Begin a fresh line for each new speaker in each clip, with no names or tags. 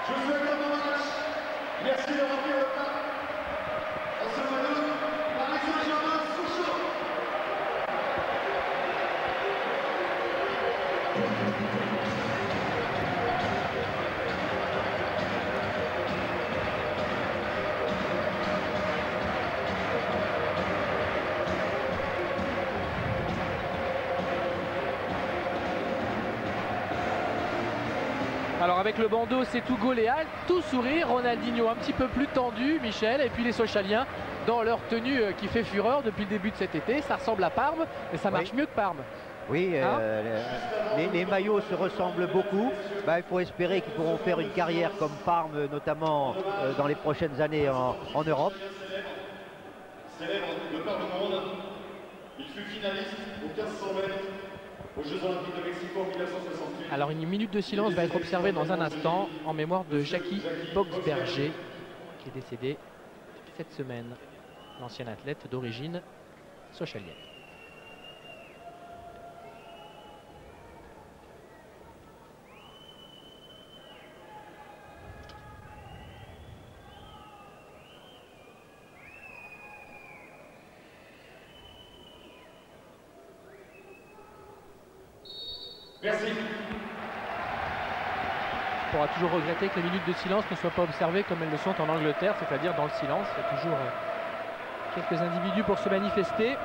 Je vous souhaite un bon match. Merci de remplir le pas. En ce moment, Paris Saint-Germain, Sochaux.
Alors avec le bandeau, c'est tout Goléal, tout sourire, Ronaldinho un petit peu plus tendu, Michel, et puis les Sochaliens dans leur tenue qui fait fureur depuis le début de cet été. Ça ressemble à Parme, mais ça marche mieux que Parme.
Oui,
Hein
les maillots se ressemblent beaucoup. Il faut espérer qu'ils pourront faire une carrière comme Parme, notamment dans les prochaines années en Europe.
Célèbre de par le monde, il fut finaliste aux 1500 mètres aux Jeux Olympiques de Mexico en 1968.
Alors une minute de silence va être observée dans un instant en mémoire de Jackie Boxberger, qui est décédé cette semaine, l'ancien athlète d'origine sochalienne.
Merci.
On pourra toujours regretter que les minutes de silence ne soient pas observées comme elles le sont en Angleterre, c'est-à-dire dans le silence. Il y a toujours quelques individus pour se manifester.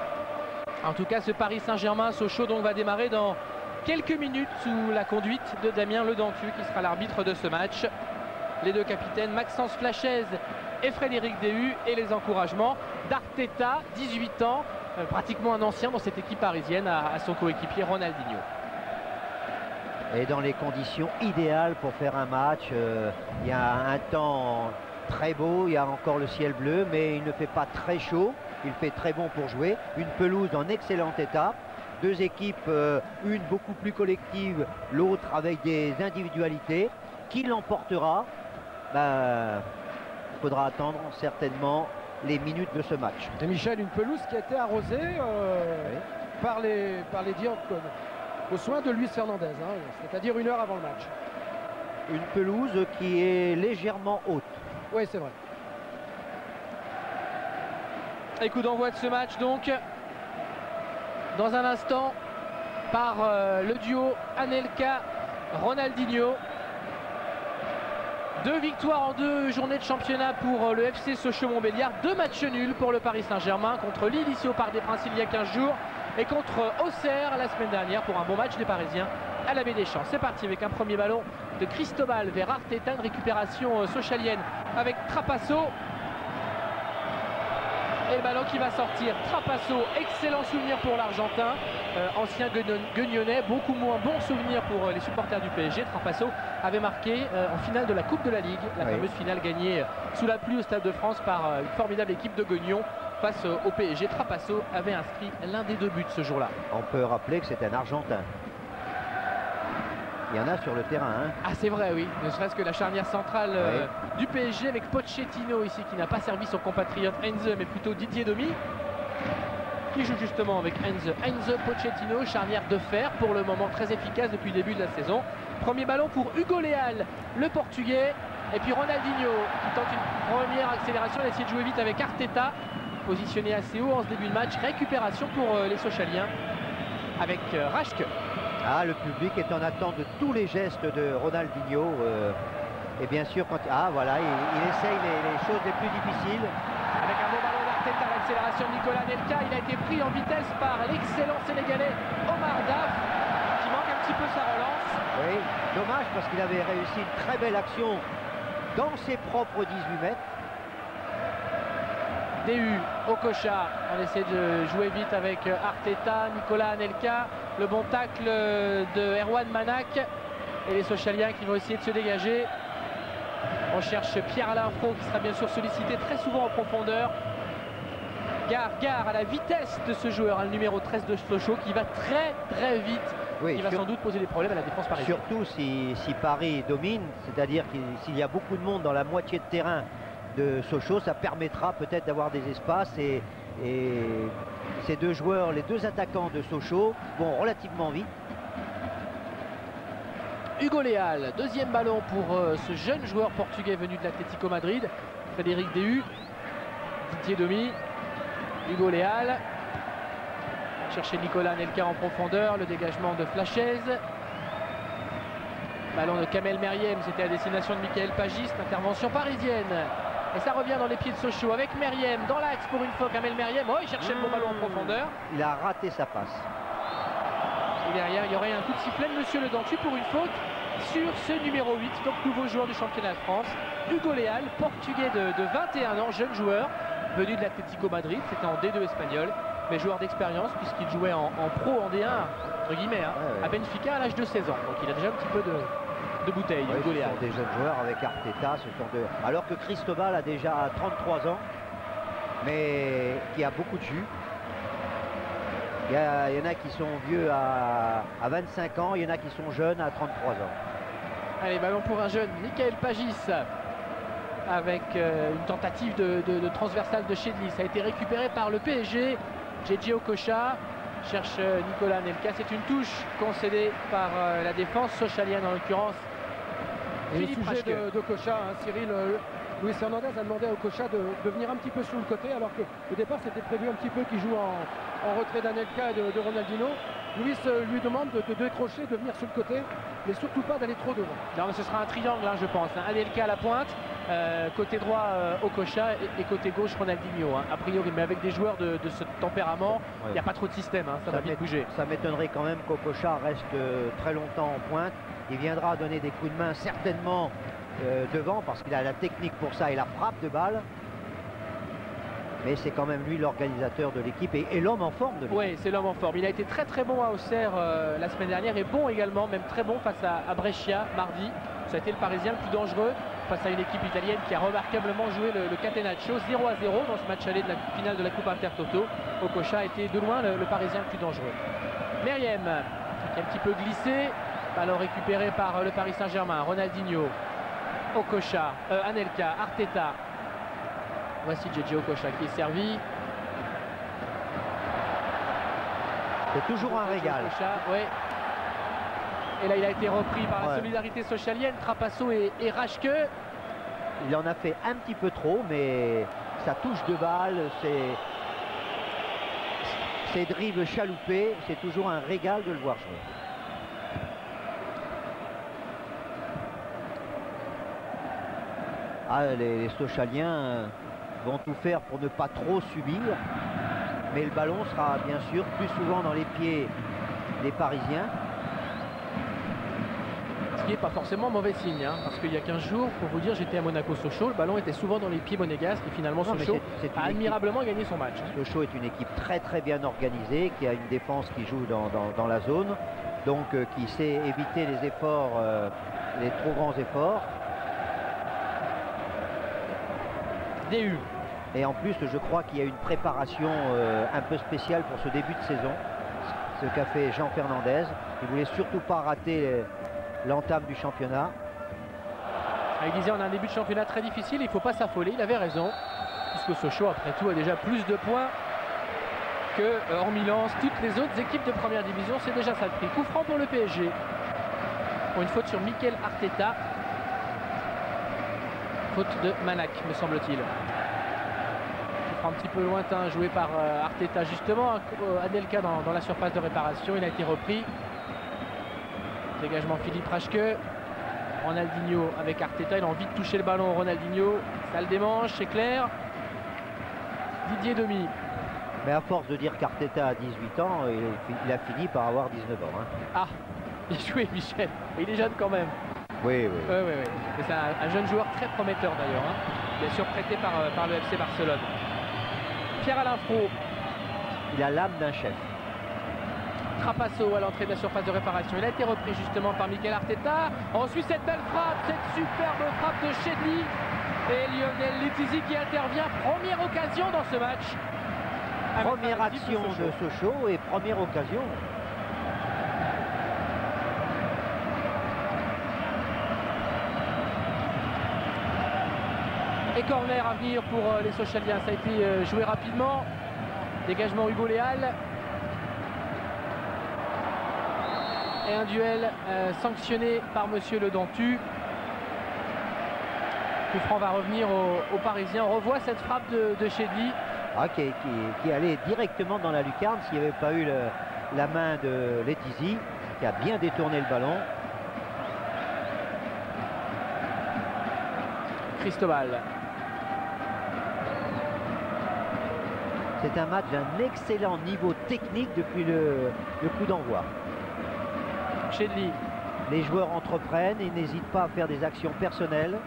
En tout cas, ce Paris Saint-Germain-Sochaux donc va démarrer dans quelques minutes sous la conduite de Damien Ledantu, qui sera l'arbitre de ce match. Les deux capitaines, Maxence Flachez et Frédéric Déhu, et les encouragements d'Arteta, 18 ans, pratiquement un ancien dans cette équipe parisienne, à son coéquipier Ronaldinho.
Et dans les conditions idéales pour faire un match. Il y a un temps très beau, il y a encore le ciel bleu, mais il ne fait pas très chaud. Il fait très bon pour jouer. Une pelouse en excellent état. Deux équipes, une beaucoup plus collective, l'autre avec des individualités. Qui l'emportera? Il faudra attendre certainement les minutes de ce match.
Et Michel, une pelouse qui a été arrosée par les dires au soin de Luis Fernandez, c'est-à-dire 1 heure avant le match.
Une pelouse qui est légèrement haute.
Oui, c'est vrai.
Et coup d'envoi de ce match donc dans un instant par le duo Anelka-Ronaldinho. 2 victoires en 2 journées de championnat pour le FC Sochaux-Montbéliard. 2 matchs nuls pour le Paris Saint-Germain, contre Lille ici au Parc des Princes il y a 15 jours et contre Auxerre la semaine dernière pour un bon match des Parisiens à la Baie des Champs. C'est parti avec un premier ballon de Cristobal vers Arteta, une récupération sochalienne avec Trapasso. Et le ballon qui va sortir, Trapasso, excellent souvenir pour l'Argentin, ancien Guignonnais, beaucoup moins bon souvenir pour les supporters du PSG. Trapasso avait marqué en finale de la Coupe de la Ligue, la fameuse finale gagnée sous la pluie au Stade de France par une formidable équipe de Guignon face au PSG. Trapasso avait inscrit l'un des 2 buts ce jour-là.
On peut rappeler que c'est un Argentin. Il y en a sur le terrain.
Ah c'est vrai, oui, ne serait-ce que la charnière centrale du PSG avec Pochettino ici, qui n'a pas servi son compatriote Heinze mais plutôt Didier Domi, qui joue justement avec Heinze Pochettino, charnière de fer pour le moment, très efficace depuis le début de la saison. Premier ballon pour Hugo Léal, le portugais, et puis Ronaldinho qui tente une première accélération, il a essayé de jouer vite avec Arteta, positionné assez haut en ce début de match. Récupération pour les Sochaliens avec Raschke.
Ah, le public est en attente de tous les gestes de Ronaldinho. Et bien sûr, voilà, il essaye les choses les plus difficiles.
Avec un bon ballon d'Arteta, l'accélération de Nicolas Anelka. Il a été pris en vitesse par l'excellent Sénégalais Omar Daf, qui manque un petit peu sa relance.
Oui, dommage parce qu'il avait réussi une très belle action dans ses propres 18 mètres.
Déhu, Okocha, on essaie de jouer vite avec Arteta, Nicolas Anelka, le bon tacle de Erwan Manac et les Sochaliens qui vont essayer de se dégager. On cherche Pierre-Alain Fro qui sera bien sûr sollicité très souvent en profondeur. Gare à la vitesse de ce joueur, le numéro 13 de Sochaux, qui va très vite, qui va sans doute poser des problèmes à la défense parisienne.
Surtout si Paris domine, c'est-à-dire s'il y a beaucoup de monde dans la moitié de terrain de Sochaux, ça permettra peut-être d'avoir des espaces et ces deux joueurs, les deux attaquants de Sochaux vont relativement vite.
Hugo Léal. Deuxième ballon pour ce jeune joueur portugais venu de l'Atlético Madrid, Frédéric Déhu. Didier Domi, Hugo Léal. Chercher Nicolas Anelka en profondeur, le dégagement de Flachaise. Ballon de Kamel Meriem, c'était à destination de Michael Pagis, intervention parisienne. Et ça revient dans les pieds de Sochaux avec Meriem dans l'axe pour une fois. Kamel Meriem, oh, il cherchait le bon ballon en profondeur.
Il a raté sa passe.
Et derrière, il y aurait un coup de sifflet de Monsieur Le Dentu pour une faute sur ce numéro 8, donc nouveau joueur du championnat de France. Hugo Léal, portugais de 21 ans, jeune joueur, venu de l'Atlético Madrid, c'était en D2 espagnol, mais joueur d'expérience puisqu'il jouait en pro, en D1, entre guillemets, hein,
ouais.
à Benfica à l'âge de 16 ans. Donc il a déjà un petit peu de bouteille,
Ouais,
Hugo
ce
Léal.
sont des jeunes joueurs avec Arteta, alors que Cristobal a déjà 33 ans, mais qui a beaucoup de jus. Il y en a qui sont vieux à 25 ans, il y en a qui sont jeunes à 33 ans.
Allez, ballon pour un jeune, Michael Pagis, avec une tentative de transversale de Chedli. Ça a été récupéré par le PSG. JJ Okocha cherche Nicolas Anelka. C'est une touche concédée par la défense socialienne en l'occurrence.
Et au sujet d'Okocha, hein, Cyril, Luis Hernandez a demandé à Okocha de venir un petit peu sur le côté, alors qu'au départ c'était prévu un petit peu qu'il joue en retrait d'Anelka et de Ronaldinho. Luis lui demande de décrocher, de venir sur le côté, mais surtout pas d'aller trop devant.
Non, mais ce sera un triangle, hein, je pense. Hein. Anelka à la pointe, côté droit Okocha et côté gauche Ronaldinho. Hein. A priori, mais avec des joueurs de ce tempérament, il n'y a pas trop de système, hein, ça va vite bouger.
Ça m'étonnerait quand même qu'Okocha reste très longtemps en pointe. Il viendra donner des coups de main certainement devant parce qu'il a la technique pour ça et la frappe de balle. Mais c'est quand même lui l'organisateur de l'équipe et l'homme en forme de l'équipe.
Oui, c'est l'homme en forme. Il a été très très bon à Auxerre la semaine dernière et bon également, même très bon face à Brescia mardi. Ça a été le Parisien le plus dangereux face à une équipe italienne qui a remarquablement joué le Catenaccio 0-0 dans ce match aller de la finale de la Coupe Intertoto. Okocha a été de loin le Parisien le plus dangereux. Meriem qui a un petit peu glissé. Ballon récupéré par le Paris Saint-Germain. Ronaldinho, Okocha, Anelka, Arteta. Voici JJ Okocha qui est servi.
C'est toujours un régal.
Okocha, ouais. Et là, il a été repris par la solidarité socialienne. Trapasso et Rachke.
Il en a fait un petit peu trop, mais sa touche de balle, ses dribbles chaloupés, c'est toujours un régal de le voir jouer. Ah, les Sochaliens vont tout faire pour ne pas trop subir, mais le ballon sera bien sûr plus souvent dans les pieds des Parisiens.
Ce qui n'est pas forcément mauvais signe, hein, parce qu'il y a 15 jours, pour vous dire, j'étais à Monaco-Sochaux, le ballon était souvent dans les pieds monégasques et finalement Sochaux a admirablement gagné son match.
Sochaux est une équipe très très bien organisée, qui a une défense qui joue dans la zone, donc qui sait éviter les efforts, les trop grands efforts.
Déhu.
Et en plus, je crois qu'il y a une préparation un peu spéciale pour ce début de saison, ce qu'a fait Jean Fernandez. Il voulait surtout pas rater l'entame du championnat.
Il disait on a un début de championnat très difficile, il ne faut pas s'affoler, il avait raison, puisque Sochaux après tout a déjà plus de points que hormis Lens, toutes les autres équipes de première division, c'est déjà ça le prix. Coup franc pour le PSG, pour une faute sur Mikel Arteta, faute de Manac me semble-t-il. Un petit peu lointain, joué par Arteta justement. Anelka dans la surface de réparation, il a été repris. Dégagement Philippe Rachke. Ronaldinho avec Arteta, il a envie de toucher le ballon. Ronaldinho, ça le démange, c'est clair. Didier Domi.
Mais à force de dire qu'Arteta a 18 ans, il a fini par avoir 19 ans. Hein.
Ah, bien joué Michel, il est jeune quand même.
Oui.
C'est un jeune joueur très prometteur d'ailleurs, hein. Bien sûr prêté par le FC Barcelone. Pierre-Alain Fro.
Il a l'âme d'un chef.
Trapasso à l'entrée de la surface de réparation. Il a été repris justement par Mikel Arteta. Ensuite cette belle frappe, cette superbe frappe de Chedli. Et Lionel Letizy qui intervient. Première occasion dans ce match.
Première action de Sochaux et première occasion.
Et corner à venir pour les Sochaliens. Ça a été joué rapidement. Dégagement Hugo Léal. Et un duel sanctionné par Monsieur Le Dentu. Coup franc va revenir aux Parisiens. On revoit cette frappe de Chedli.
Ah, qui allait directement dans la lucarne s'il n'y avait pas eu la main de Letizy, qui a bien détourné le ballon.
Cristobal.
C'est un match d'un excellent niveau technique depuis le coup d'envoi.
Chedli.
Les joueurs entreprennent et n'hésitent pas à faire des actions personnelles.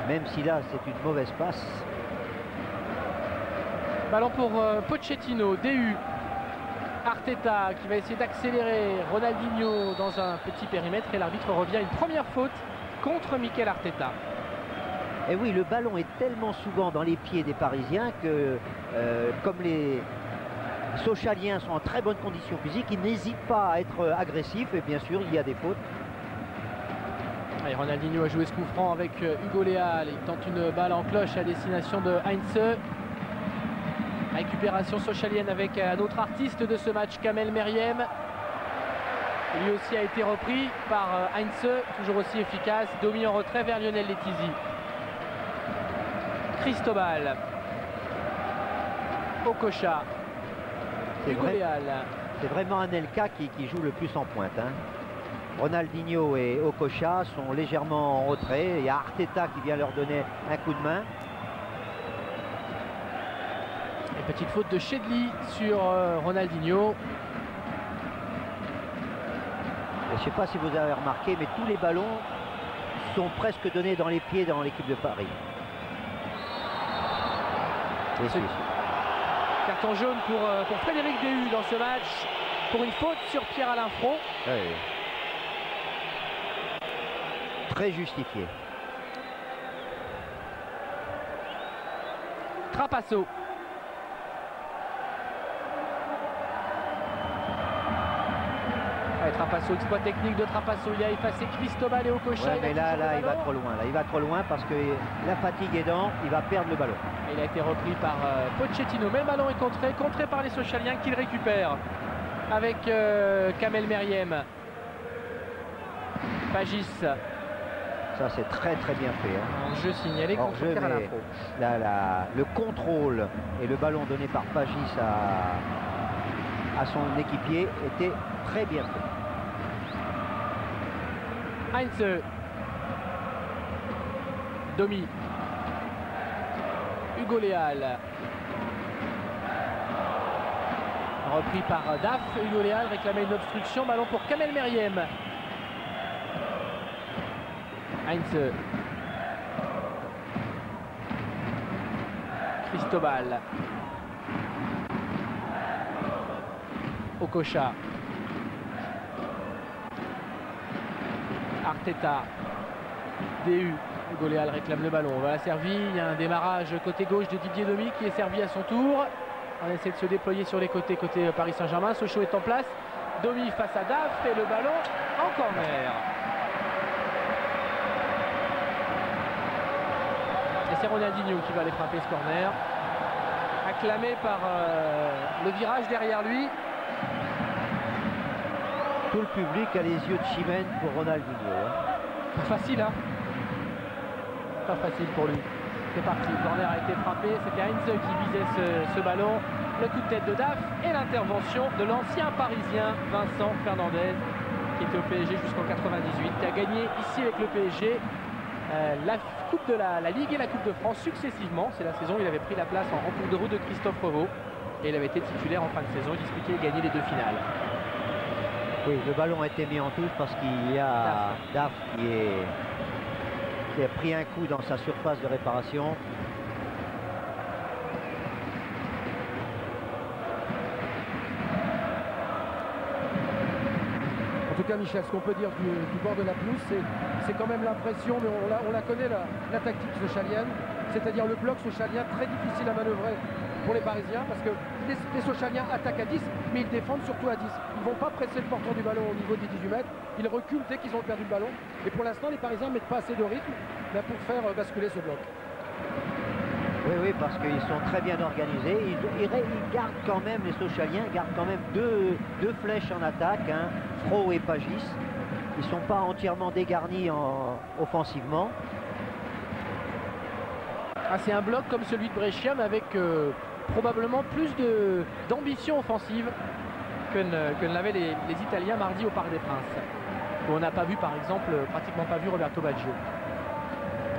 Même si là, c'est une mauvaise passe.
Ballon pour Pochettino, DU. Arteta qui va essayer d'accélérer Ronaldinho dans un petit périmètre et l'arbitre revient. Une première faute contre Mikel Arteta.
Et oui, le ballon est tellement souvent dans les pieds des Parisiens que comme les Sochaliens sont en très bonne condition physique, ils n'hésitent pas à être agressifs et bien sûr, il y a des fautes.
Et Ronaldinho a joué ce coup franc avec Hugo Léal. Il tente une balle en cloche à destination de Heinze. Récupération sochalienne avec un autre artiste de ce match, Kamel Meriem. Lui aussi a été repris par Heinze, toujours aussi efficace. Domi en retrait vers Lionel Letizy. Cristobal. Okocha. Hugo Léal.
C'est vraiment Anelka qui joue le plus en pointe. Hein. Ronaldinho et Okocha sont légèrement en retrait. Il y a Arteta qui vient leur donner un coup de main.
Et petite faute de Chedli sur Ronaldinho.
Je ne sais pas si vous avez remarqué, mais tous les ballons sont presque donnés dans les pieds dans l'équipe de Paris.
Carton jaune pour Frédéric Déhu dans ce match pour une faute sur Pierre-Alain Front.
Oui. Très justifié.
Trapasso. Allez, Trapasso, exploit technique de Trapasso. Il a effacé Cristobal et Okocha.
Ouais, mais là, il va trop loin. Là, il va trop loin parce que la fatigue aidant, il va perdre le ballon.
Et il a été repris par Pochettino. Mais le ballon est contré par les Sochaliens qui le récupèrent avec Kamel Meriem. Pagis.
Ça, c'est très très bien fait. Hein.
En jeu signalé contre Pierre-Alain Front.
Le contrôle et le ballon donné par Pagis à son équipier était très bien fait.
Heinze. Domi. Hugo Léal. Repris par Daf. Hugo Léal réclamait une obstruction. Ballon pour Kamel Meriem. Heinze. Cristobal. Okocha. Arteta. DU. Hugo Léal réclame le ballon. On va la servir. Il y a un démarrage côté gauche de Didier Domi qui est servi à son tour. On essaie de se déployer sur les côtés côté Paris Saint-Germain. Sochaux est en place. Domi face à Daf et le ballon en corner. Et c'est Ronaldinho qui va aller frapper ce corner. Acclamé par le virage derrière lui.
Tout le public a les yeux de chimène pour Ronaldinho. Hein.
Pas facile, hein. Pas facile pour lui. C'est parti, le corner a été frappé. C'était Heinze qui visait ce ballon. Le coup de tête de Daf et l'intervention de l'ancien parisien Vincent Fernandez qui était au PSG jusqu'en 98, qui a gagné ici avec le PSG la Coupe de la Ligue et la Coupe de France successivement. C'est la saison où il avait pris la place en cours de route de Christophe Revaux et il avait été titulaire en fin de saison, disputé et gagné les deux finales.
Oui, le ballon a été mis en touche parce qu'il y a Daf qui a pris un coup dans sa surface de réparation.
En tout cas, Michel, ce qu'on peut dire du bord de la pelouse, c'est quand même l'impression, mais on la connaît, la tactique sochalienne, c'est-à-dire le bloc sochalien très difficile à manœuvrer pour les Parisiens, parce que les Sochaliens attaquent à 10, mais ils défendent surtout à 10. Ils ne vont pas presser le porteur du ballon au niveau des 18 mètres, ils reculent dès qu'ils ont perdu le ballon. Et pour l'instant, les Parisiens ne mettent pas assez de rythme pour faire basculer ce bloc.
Oui, oui, parce qu'ils sont très bien organisés. Ils gardent quand même, les Sochaliens gardent quand même deux flèches en attaque, hein, Fro et Pagis. Ils ne sont pas entièrement dégarnis offensivement.
Ah, c'est un bloc comme celui de Brescia, mais avec probablement plus d'ambition offensive que ne l'avaient les Italiens mardi au Parc des Princes. Où on n'a pas vu, par exemple, pratiquement pas vu Roberto Baggio.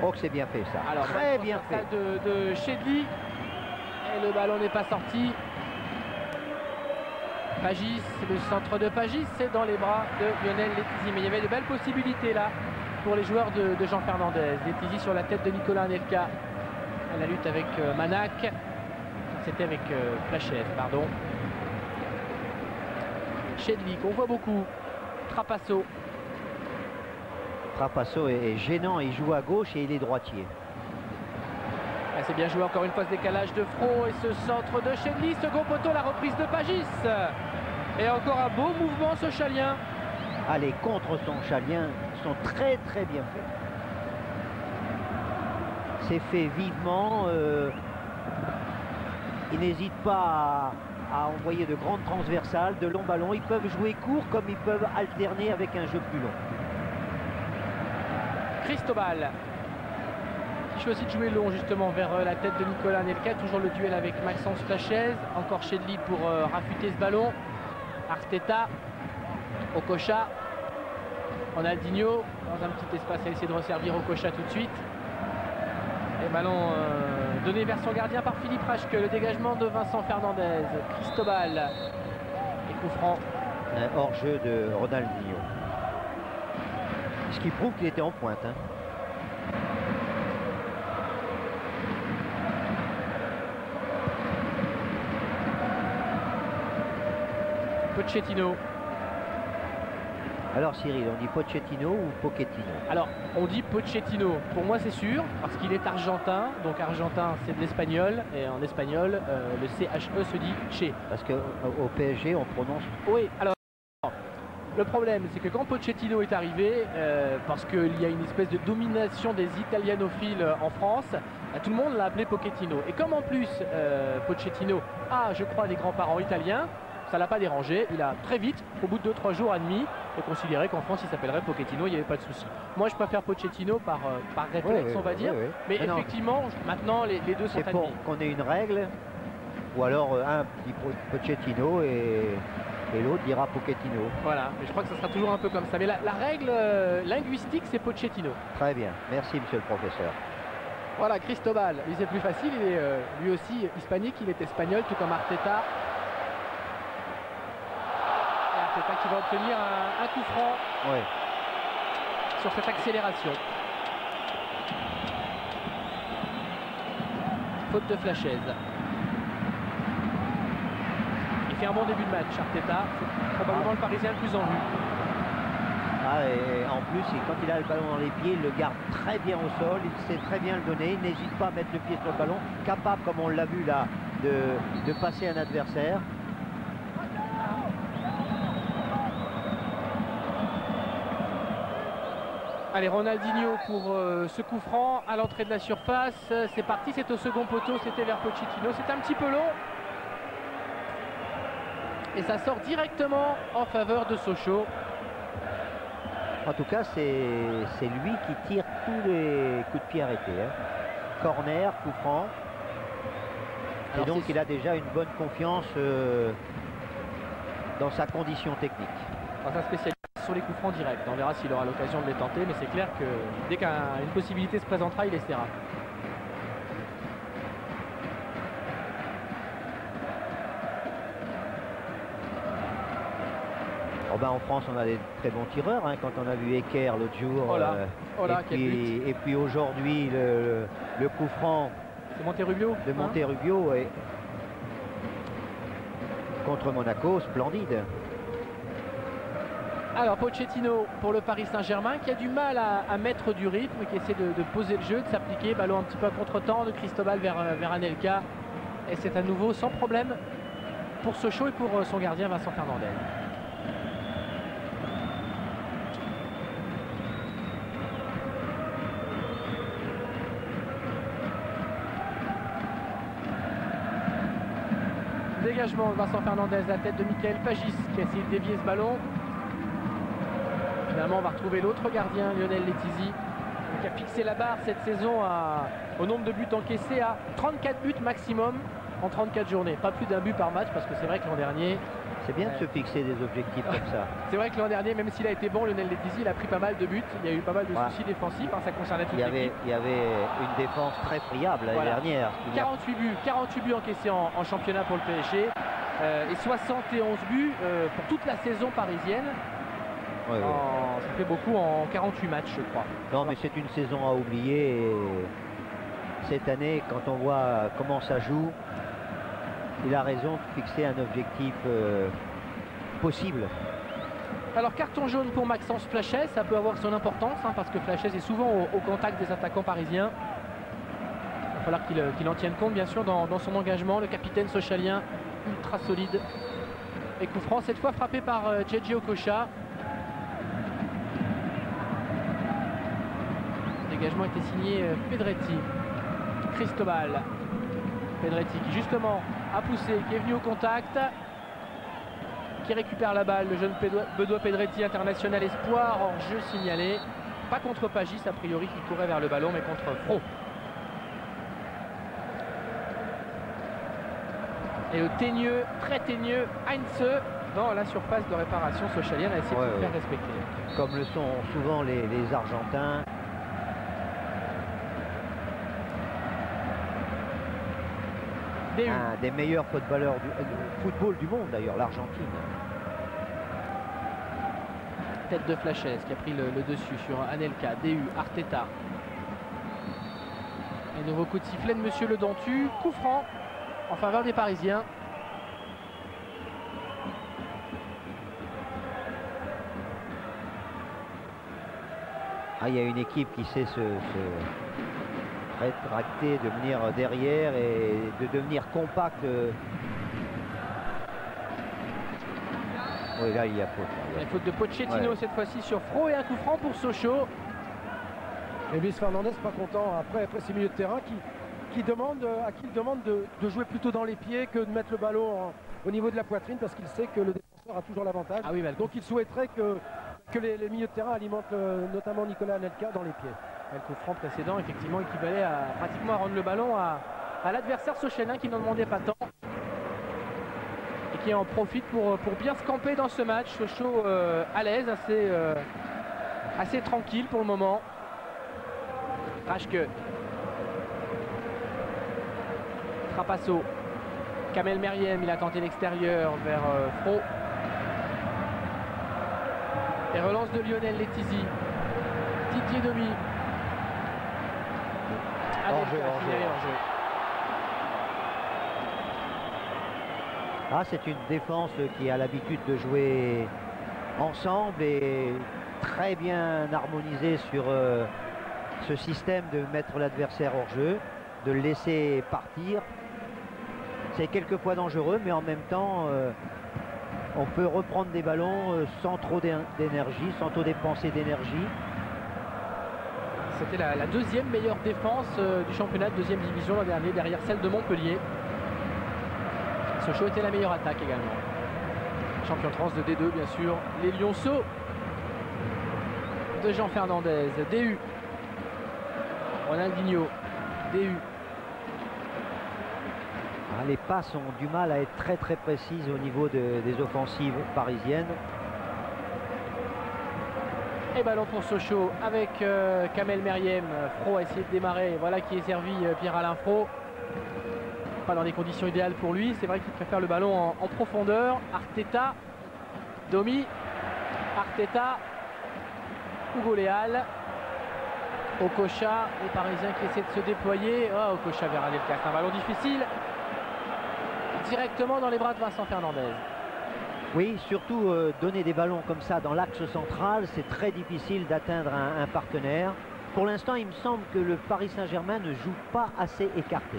Oh, que c'est bien fait ça.
Alors,
très bien fait.
De Chedli. Et le ballon n'est pas sorti. Pagis, le centre de Pagis, c'est dans les bras de Lionel Letizy. Mais il y avait de belles possibilités là pour les joueurs de Jean Fernandez. Letizy sur la tête de Nicolas Anelka. La lutte avec Manac. C'était avec Flachez, pardon. Chedli, qu'on voit beaucoup. Trapasso.
Trapasso est gênant, il joue à gauche et il est droitier.
C'est bien joué encore une fois ce décalage de Fro et ce centre de Chedli. Second poteau, la reprise de Pagis. Et encore un beau mouvement sochalien.
Ah, les contres socaliens sont très très bien faits. C'est fait vivement. Ils n'hésitent pas à envoyer de grandes transversales, de longs ballons. Ils peuvent jouer court comme ils peuvent alterner avec un jeu plus long.
Cristobal qui choisit de jouer long justement vers la tête de Nicolas Anelka. Toujours le duel avec Maxence Flachez. Encore Chedli pour rafuter ce ballon. Arteta, Okocha, Ronaldinho dans un petit espace à essayer de resservir Okocha tout de suite. Et ballon donné vers son gardien par Philippe Raschke. Le dégagement de Vincent Fernandez. Cristobal et coup franc.
Un hors-jeu de Ronaldinho. Ce qui prouve qu'il était en pointe. Hein.
Pochettino.
Alors Cyril, on dit Pochettino ou Pochettino?
Alors on dit Pochettino, pour moi c'est sûr, parce qu'il est argentin, donc argentin c'est de l'espagnol, et en espagnol le CHE se dit Che.
Parce qu'au PSG on prononce...
Oui, alors le problème c'est que quand Pochettino est arrivé, parce qu'il y a une espèce de domination des italianophiles en France, tout le monde l'a appelé Pochettino. Et comme en plus Pochettino a, je crois, des grands-parents italiens, ça l'a pas dérangé, il a très vite, au bout de 2-3 jours et demi, considéré qu'en France il s'appellerait Pochettino, il n'y avait pas de souci. Moi je préfère Pochettino par réflexe, on va dire, mais effectivement maintenant les deux sont admis.
C'est pour qu'on ait une règle, ou alors un dit Pochettino et l'autre dira Pochettino.
Voilà, mais je crois que ça sera toujours un peu comme ça. Mais la règle linguistique c'est Pochettino.
Très bien, merci monsieur le professeur.
Voilà, Cristobal, lui c'est plus facile, il est lui aussi hispanique, il est espagnol tout comme Arteta. Arteta qui va obtenir un coup franc sur cette accélération. Faute de Flachez. Il fait un bon début de match, Arteta. C'est probablement le Parisien le plus en vue.
Ah, et en plus, quand il a le ballon dans les pieds, il le garde très bien au sol, il sait très bien le donner, il n'hésite pas à mettre le pied sur le ballon, capable, comme on l'a vu là, de passer un adversaire.
Allez, Ronaldinho pour ce coup franc à l'entrée de la surface. C'est parti, c'est au second poteau, c'était vers Pochettino. C'est un petit peu long. Et ça sort directement en faveur de Sochaux.
En tout cas, c'est lui qui tire tous les coups de pied arrêtés. Hein. Corner, coup franc. Et donc, il a déjà une bonne confiance dans sa condition technique.
Dans sa spécialité sur les coups francs directs. On verra s'il aura l'occasion de les tenter, mais c'est clair que dès qu'une possibilité se présentera, il essaiera.
Oh ben en France, on a des très bons tireurs, hein, quand on a vu Ecker l'autre jour. Et puis aujourd'hui, le coup franc
de Monterrubio.
De Monterrubio contre Monaco, splendide.
Alors Pochettino pour le Paris Saint-Germain qui a du mal à mettre du rythme, qui essaie de poser le jeu, de s'appliquer, ballon un petit peu à contre-temps de Cristobal vers Anelka. Et c'est à nouveau sans problème pour Sochaux et pour son gardien Vincent Fernandez. dégagement de Vincent Fernandez, la tête de Michael Pagis qui a essayé de dévier ce ballon. Finalement, on va retrouver l'autre gardien, Lionel Letizy, qui a fixé la barre cette saison au nombre de buts encaissés à 34 buts maximum en 34 journées. Pas plus d'un but par match, parce que c'est vrai que l'an dernier...
C'est bien de se fixer des objectifs comme ça.
C'est vrai que l'an dernier, même s'il a été bon, Lionel Letizy, il a pris pas mal de buts. Il y a eu pas mal de soucis défensifs, hein, ça concernait toute l'équipe.
Il y avait une défense très friable l'année dernière.
48 buts encaissés en championnat pour le PSG et 71 buts pour toute la saison parisienne.
Ouais.
Ça fait beaucoup en 48 matchs, je crois.
Non, mais c'est une saison à oublier. Et cette année, quand on voit comment ça joue, il a raison de fixer un objectif possible.
Alors, carton jaune pour Maxence Flachez, ça peut avoir son importance, hein, parce que Flachez est souvent au contact des attaquants parisiens. Il va falloir qu'il en tienne compte, bien sûr, dans son engagement. Le capitaine sochalien, ultra solide. Et coup franc, cette fois frappé par JJ Okocha. Le dégagement était signé Pedretti. Cristobal. Pedretti qui, justement, a poussé, qui est venu au contact, qui récupère la balle, le jeune Bedoya Pedretti, international espoir, hors jeu signalé, pas contre Pagis a priori qui courait vers le ballon, mais contre Fro. Et le teigneux, très teigneux Heinze dans la surface de réparation sochalienne a essayé de se faire respecter.
Comme le sont souvent les Argentins. Un des meilleurs footballeurs du football du monde d'ailleurs, l'Argentine.
Tête de Flachez qui a pris le dessus sur Anelka, DU, Arteta. Et nouveau coup de sifflet de Monsieur Le Dentu, coup franc en faveur des Parisiens.
Ah, il y a une équipe qui sait se rétracter, de venir derrière et de devenir compact. Oui, là il y a faute.
Il y a faute de Pochettino cette fois-ci sur Fro et un coup franc pour Sochaux.
Et Luis Fernandez pas content après ces milieux de terrain à qui il demande de jouer plutôt dans les pieds que de mettre le ballon au niveau de la poitrine, parce qu'il sait que le défenseur a toujours l'avantage.
Ah oui,
donc il souhaiterait que les milieux de terrain alimentent notamment Nicolas Anelka dans les pieds.
Le coup franc précédent effectivement équivalait pratiquement à rendre le ballon à l'adversaire sochalien qui n'en demandait pas tant et qui en profite pour bien se camper dans ce match. Sochaux à l'aise, assez tranquille pour le moment. Rachke, Trapasso, Kamel Meriem, il a tenté l'extérieur vers Fro. Et relance de Lionel Letizy. Didier Domi.
Ah, c'est une défense qui a l'habitude de jouer ensemble et très bien harmonisée sur ce système de mettre l'adversaire hors jeu, de le laisser partir. C'est quelquefois dangereux, mais en même temps on peut reprendre des ballons sans trop d'énergie, sans trop dépenser d'énergie.
C'était la deuxième meilleure défense du championnat de deuxième division l'an dernier, derrière celle de Montpellier. Sochaux était la meilleure attaque également. Champion de France de D2 bien sûr. Les Lionceaux de Jean Fernandez, DU. Ronaldinho, DU.
Ah, les passes ont du mal à être très précises au niveau des offensives parisiennes.
Et ballon pour Sochaux avec Kamel Meriem. Fro a essayé de démarrer. Voilà qui est servi Pierre-Alain Fro. Pas dans des conditions idéales pour lui. C'est vrai qu'il préfère le ballon en profondeur. Arteta, Domi, Arteta, Hugo Léal, Okocha, les Parisiens qui essaient de se déployer. Oh, Okocha vers Anelka. C'est un ballon difficile. Directement dans les bras de Vincent Fernandez.
Oui, surtout donner des ballons comme ça dans l'axe central, c'est très difficile d'atteindre un partenaire. Pour l'instant, il me semble que le Paris Saint-Germain ne joue pas assez écarté.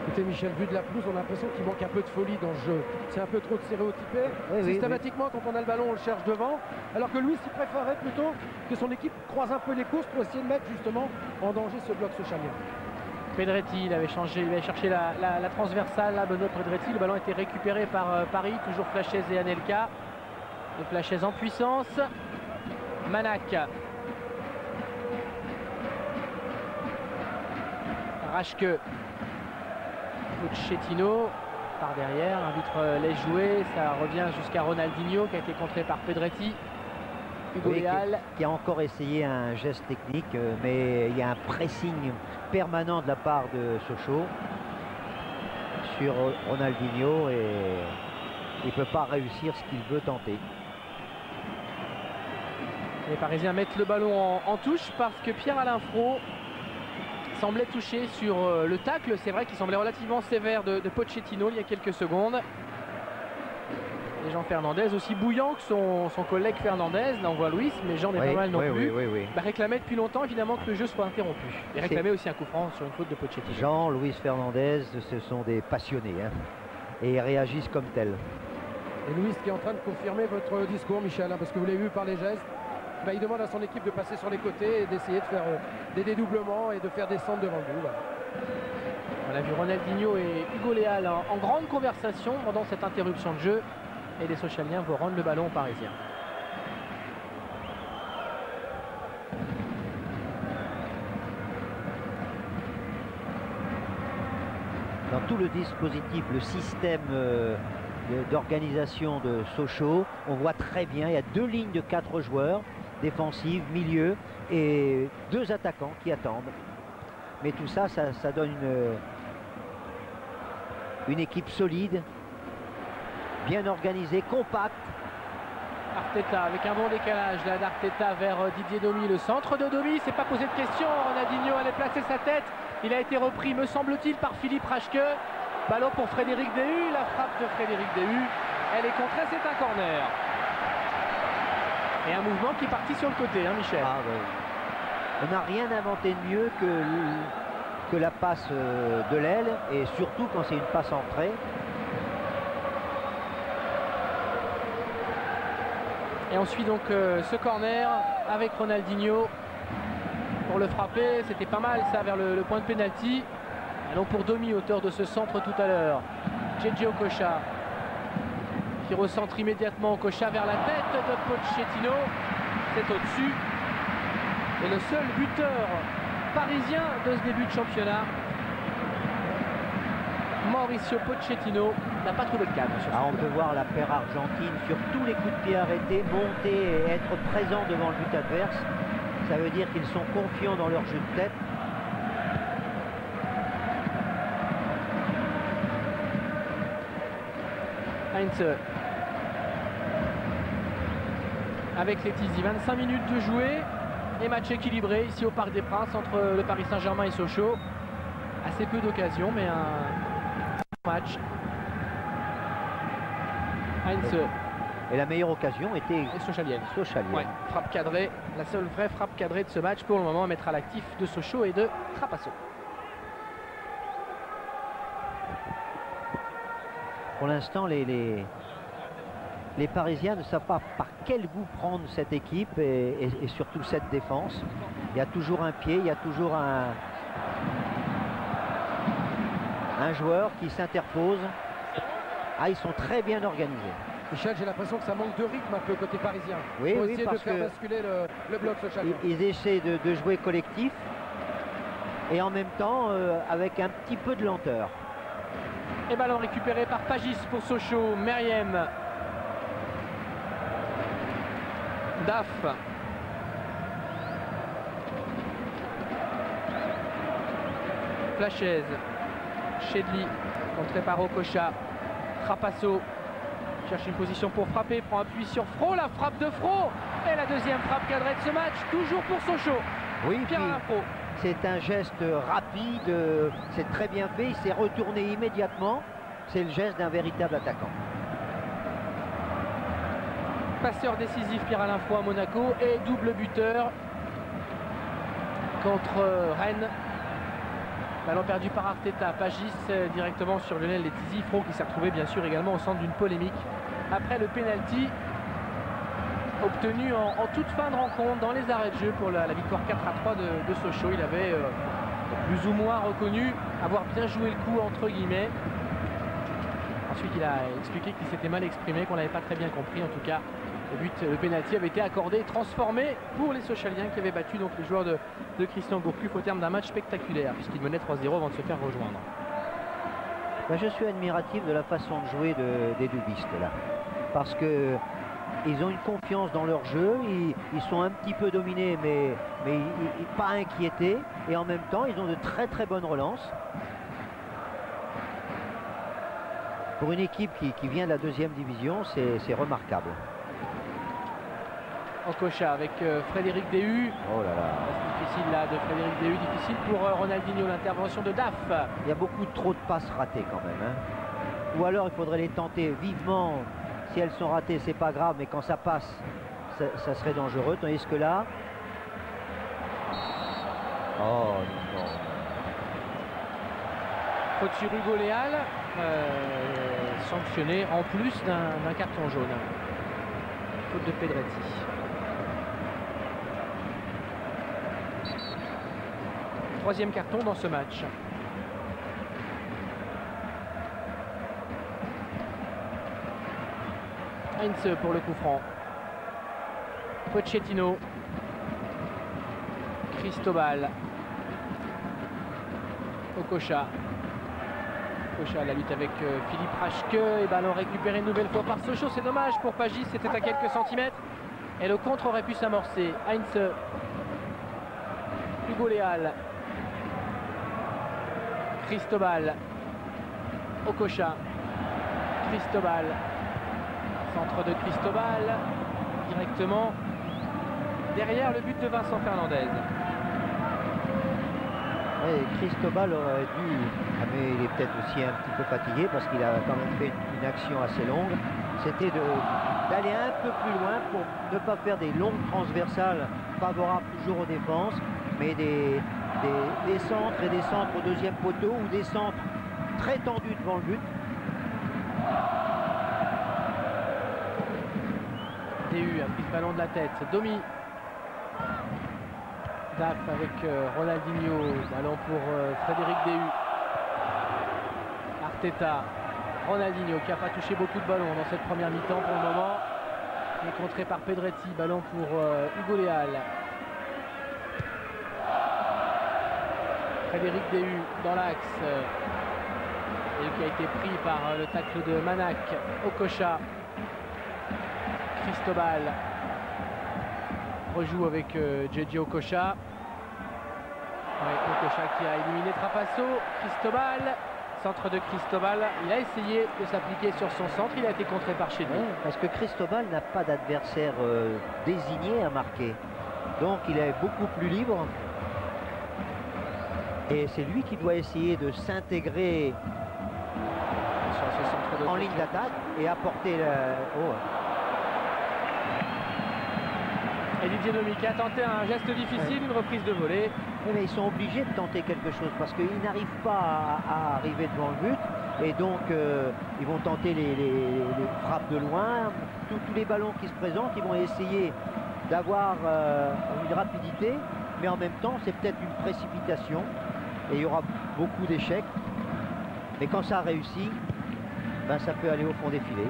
Écoutez Michel, vu de la pelouse, on a l'impression qu'il manque un peu de folie dans le jeu. C'est un peu trop stéréotypé. Systématiquement, quand on a le ballon, on le cherche devant. Alors que lui, il préférerait plutôt que son équipe croise un peu les courses pour essayer de mettre justement en danger ce bloc sochalien.
Pedretti, il avait cherché la transversale, là, Benoît Pedretti. Le ballon a été récupéré par Paris, toujours Flashez et Anelka. Et Flashez en puissance. Manac. Raschke. Pochettino par derrière, l'arbitre laisse jouer, ça revient jusqu'à Ronaldinho qui a été contré par Pedretti. Hugo Léal
qui a encore essayé un geste technique, mais il y a un pressing permanent de la part de Sochaux sur Ronaldinho et il ne peut pas réussir ce qu'il veut tenter.
Les Parisiens mettent le ballon en touche parce que Pierre-Alain Frot semblait touché sur le tacle. C'est vrai qu'il semblait relativement sévère de Pochettino il y a quelques secondes. Et Jean Fernandez aussi bouillant que son collègue Fernandez. Là on voit Luis, mais Jean n'est pas mal non plus. Bah, réclamait depuis longtemps évidemment que le jeu soit interrompu. Et réclamait aussi un coup franc sur une faute de Pochettino.
Jean, Luis Fernandez, ce sont des passionnés. Hein, et ils réagissent comme tels.
Et Luis qui est en train de confirmer votre discours, Michel, hein, parce que vous l'avez vu par les gestes. Bah, il demande à son équipe de passer sur les côtés et d'essayer de faire des dédoublements et de faire descendre devant le but. Voilà.
On a vu Ronaldinho et Hugo Léal en grande conversation pendant cette interruption de jeu. Et les Sochaliens vont rendre le ballon aux Parisiens.
Dans tout le dispositif, le système d'organisation de Sochaux, on voit très bien, il y a 2 lignes de 4 joueurs, défensives, milieu, et 2 attaquants qui attendent. Mais tout ça, ça donne une équipe solide, bien organisée, compacte.
Arteta avec un bon décalage là d'Arteta vers Didier Domi. Le centre de Domi, s'est pas posé de question. Ronaldinho allait placer sa tête. Il a été repris, me semble-t-il, par Philippe Raschke. Ballon pour Frédéric Déhu. La frappe de Frédéric Déhu. Elle est contrée, c'est un corner. Et un mouvement qui est parti sur le côté, hein, Michel.
Ah, ouais. On n'a rien inventé de mieux que la passe de l'aile, et surtout quand c'est une passe entrée.
Et ensuite donc ce corner avec Ronaldinho pour le frapper. C'était pas mal ça vers le point de pénalty. Allons pour Domi, auteur de ce centre tout à l'heure. JJ Okocha qui recentre immédiatement Okocha vers la tête de Pochettino. C'est au-dessus. Et le seul buteur parisien de ce début de championnat, Mauricio Pochettino, n'a pas trouvé le cadre.
On peut voir la paire argentine sur tous les coups de pied arrêtés, monter et être présent devant le but adverse. Ça veut dire qu'ils sont confiants dans leur jeu de tête.
Heinze avec les Tizi, 25 minutes de jouer et match équilibré ici au Parc des Princes entre le Paris Saint-Germain et Sochaux. Assez peu d'occasions, mais un match. Heinze.
Et la meilleure occasion était
Sochalienne.
Ouais,
frappe cadrée, la seule vraie frappe cadrée de ce match pour le moment à mettre à l'actif de Sochaux et de Trapasso.
Pour l'instant, les Parisiens ne savent pas par quel bout prendre cette équipe et surtout cette défense. Il y a toujours un pied, il y a toujours un joueur qui s'interpose. Ah, ils sont très bien organisés.
Michel, j'ai l'impression que ça manque de rythme un peu côté parisien.
Oui,
pour
oui,
essayer
parce
de faire basculer le bloc socialien.
Ils essaient de jouer collectif et en même temps avec un petit peu de lenteur.
Et ballon récupéré par Pagis pour Sochaux. Meriem. Daf. Flashez. Chedli. Contré par Okocha. Trapasso. Cherche une position pour frapper. Prend appui sur Frot. La frappe de Frot. Et la deuxième frappe cadrée de ce match. Toujours pour Sochaux.
Oui,
Pierre-Alain Frot.
C'est un geste rapide. C'est très bien fait. Il s'est retourné immédiatement. C'est le geste d'un véritable attaquant.
Passeur décisif Pierre-Alain Frot à Monaco et double buteur contre Rennes. Ballon perdu par Arteta. Pagis directement sur Lionel Letizy. Frot qui s'est retrouvé bien sûr également au centre d'une polémique après le penalty obtenu en toute fin de rencontre dans les arrêts de jeu pour la victoire 4-3 de Sochaux. Il avait plus ou moins reconnu avoir bien joué le coup entre guillemets. Ensuite il a expliqué qu'il s'était mal exprimé, qu'on n'avait pas très bien compris. En tout cas le pénalty avait été accordé et transformé pour les Sochaliens qui avaient battu donc les joueurs de Christian Gourcuff au terme d'un match spectaculaire puisqu'ils menaient 3-0 avant de se faire rejoindre.
Ben, je suis admiratif de la façon de jouer des Dubistes là, parce que ils ont une confiance dans leur jeu, ils sont un petit peu dominés mais pas inquiétés, et en même temps ils ont de très très bonnes relances. Pour une équipe qui vient de la 2e division, c'est remarquable.
Okocha avec Frédéric Déhu.
Oh là là.
C'est difficile là de Frédéric Déhu, difficile pour Ronaldinho, l'intervention de Daf.
Il y a beaucoup trop de passes ratées quand même, hein. Ou alors il faudrait les tenter vivement. Si elles sont ratées, c'est pas grave, mais quand ça passe, ça serait dangereux. Tandis que là... Oh non.
Faute sur Hugo Léal, sanctionné en plus d'un carton jaune. Faute de Pedretti. Troisième carton dans ce match. Heinze pour le coup franc. Pochettino. Cristobal. Okocha. Okocha à la lutte avec Philippe Raschke. Et ballon récupéré une nouvelle fois par Sochaux. C'est dommage pour Pagis, c'était à quelques centimètres. Et le contre aurait pu s'amorcer. Heinze. Hugo Léal. Cristobal. Okocha. Cristobal. Centre de Cristobal. Directement derrière le but de Vincent Fernandez.
Oui, Cristobal aurait dû... Ah, mais il est peut-être aussi un petit peu fatigué parce qu'il a quand même fait une action assez longue. C'était d'aller un peu plus loin pour ne pas faire des longues transversales favorables toujours aux défenses, mais des centres et des centres au 2e poteau ou des centres très tendus devant le but.
Déhu a pris le ballon de la tête. Domi. Daf avec Ronaldinho. Ballon pour Frédéric Déhu. Arteta. Ronaldinho qui n'a pas touché beaucoup de ballons dans cette première mi-temps pour le moment. Il est contré par Pedretti. Ballon pour Hugo Léal. Frédéric Déhu dans l'axe. Et qui a été pris par le tacle de Manac. Okocha. Cristobal rejoue avec JJ Okocha. Ouais, Okocha qui a éliminé Trapasso. Cristobal, centre de Cristobal. Il a essayé de s'appliquer sur son centre. Il a été contré par chez lui.
Ouais, parce que Cristobal n'a pas d'adversaire désigné à marquer. Donc il est beaucoup plus libre. Et c'est lui qui doit essayer de s'intégrer en ligne d'attaque et apporter le... Oh.
Et Didier Domi qui a tenté un geste difficile, une reprise de volée.
Oui, mais ils sont obligés de tenter quelque chose parce qu'ils n'arrivent pas à arriver devant le but. Et donc, ils vont tenter les frappes de loin. Tous les ballons qui se présentent, ils vont essayer d'avoir une rapidité. Mais en même temps, c'est peut-être une précipitation. Et il y aura beaucoup d'échecs. Mais quand ça réussit, ben, ça peut aller au fond des filets.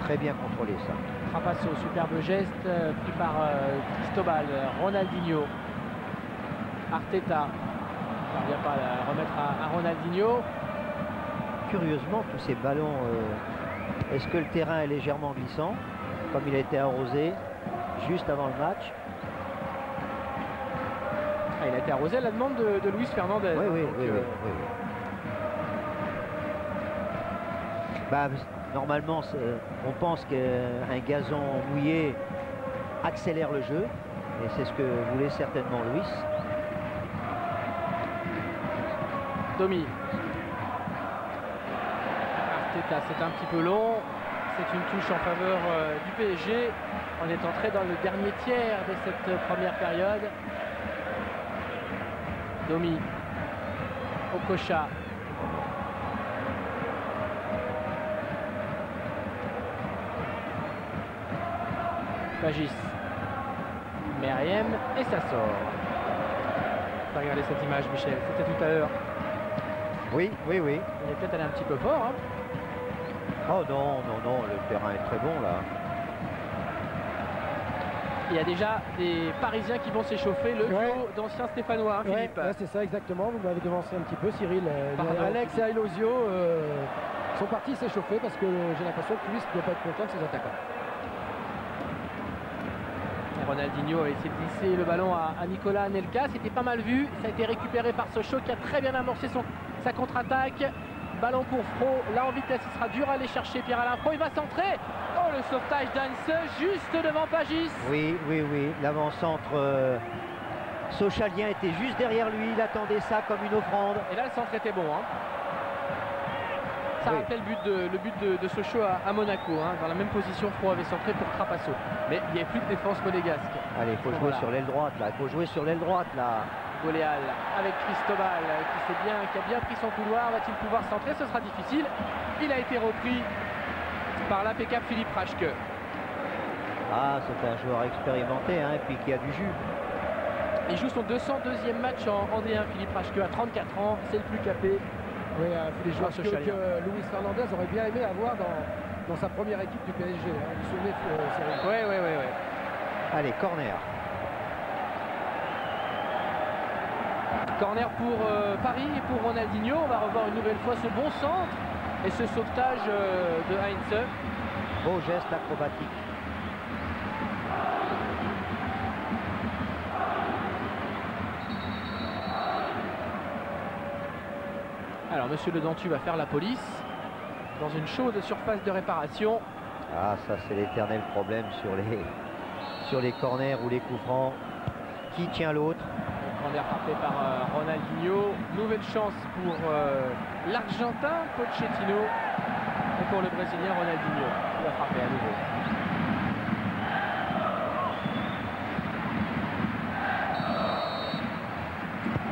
Très bien contrôlé, ça.
Trapasso, superbe geste pris par Cristobal. Ronaldinho. Arteta. Il ne parvient pas à la remettre à Ronaldinho.
Curieusement, tous ces ballons, est-ce que le terrain est légèrement glissant, comme il a été arrosé juste avant le match?
Ah, il a été arrosé à la demande de Luis Fernandez.
Oui,
hein,
oui,
donc,
oui, oui. Bah, normalement, on pense qu'un gazon mouillé accélère le jeu, et c'est ce que voulait certainement Luis.
Domi. Arteta, c'est un petit peu long. C'est une touche en faveur du PSG. On est entré dans le dernier tiers de cette première période. Domi. Okocha. Pagis. Meriem et ça sort. as regardé cette image, Michel? C'était tout à l'heure.
Oui, oui, oui.
Il est peut-être allé un petit peu fort. Hein.
Oh non, non, non, le terrain est très bon là.
Il y a déjà des Parisiens qui vont s'échauffer, le duo d'anciens Stéphanois, hein, Philippe.
Ouais, c'est ça exactement, vous m'avez devancé un petit peu, Cyril.
Pardon,
Alex et Ailosio sont partis s'échauffer parce que j'ai l'impression que Luis ne doit pas être content de ses attaquants.
Ronaldinho a essayé de glisser le ballon à Nicolas Anelka, c'était pas mal vu, ça a été récupéré par Sochaux qui a très bien amorcé sa contre-attaque. Ballon pour Fro, là en vitesse, il sera dur à aller chercher Pierre-Alain Fro, il va centrer. Oh, le sauvetage d'Heinze juste devant Pagis.
Oui, oui, oui, l'avant-centre Sochalien était juste derrière lui, il attendait ça comme une offrande.
Et là le centre était bon. Hein. Ça rappelait le but de Sochaux à Monaco. Hein. Dans la même position, Fro avait centré pour Trapasso. Mais il n'y avait plus de défense monégasque.
Allez, il faut jouer sur l'aile droite là, il faut jouer sur l'aile droite là.
Goléal avec Cristobal qui a bien pris son couloir. Va-t-il pouvoir centrer? Ce sera difficile. Il a été repris par l'impeccable Philippe Raschke.
Ah, c'est un joueur expérimenté hein, et puis qui a du jus.
Il joue son 202e match en D1, Philippe Raschke, à 34 ans. C'est le plus capé.
Oui, des joueurs que Luis Fernandez aurait bien aimé avoir dans sa première équipe du PSG. Hein. Vous vous souvenez, Cyril?
Oui.
Allez, corner.
Corner pour Paris et pour Ronaldinho. On va revoir une nouvelle fois ce bon centre et ce sauvetage de Heinze.
Beau geste acrobatique.
Alors Monsieur Le Dentu va faire la police dans une chaude surface de réparation.
Ah, ça c'est l'éternel problème sur les corners ou les coups francs. Qui tient l'autre?
Corner frappé par Ronaldinho. Nouvelle chance pour l'Argentin Pochettino et pour le Brésilien Ronaldinho. Il va frapper à nouveau.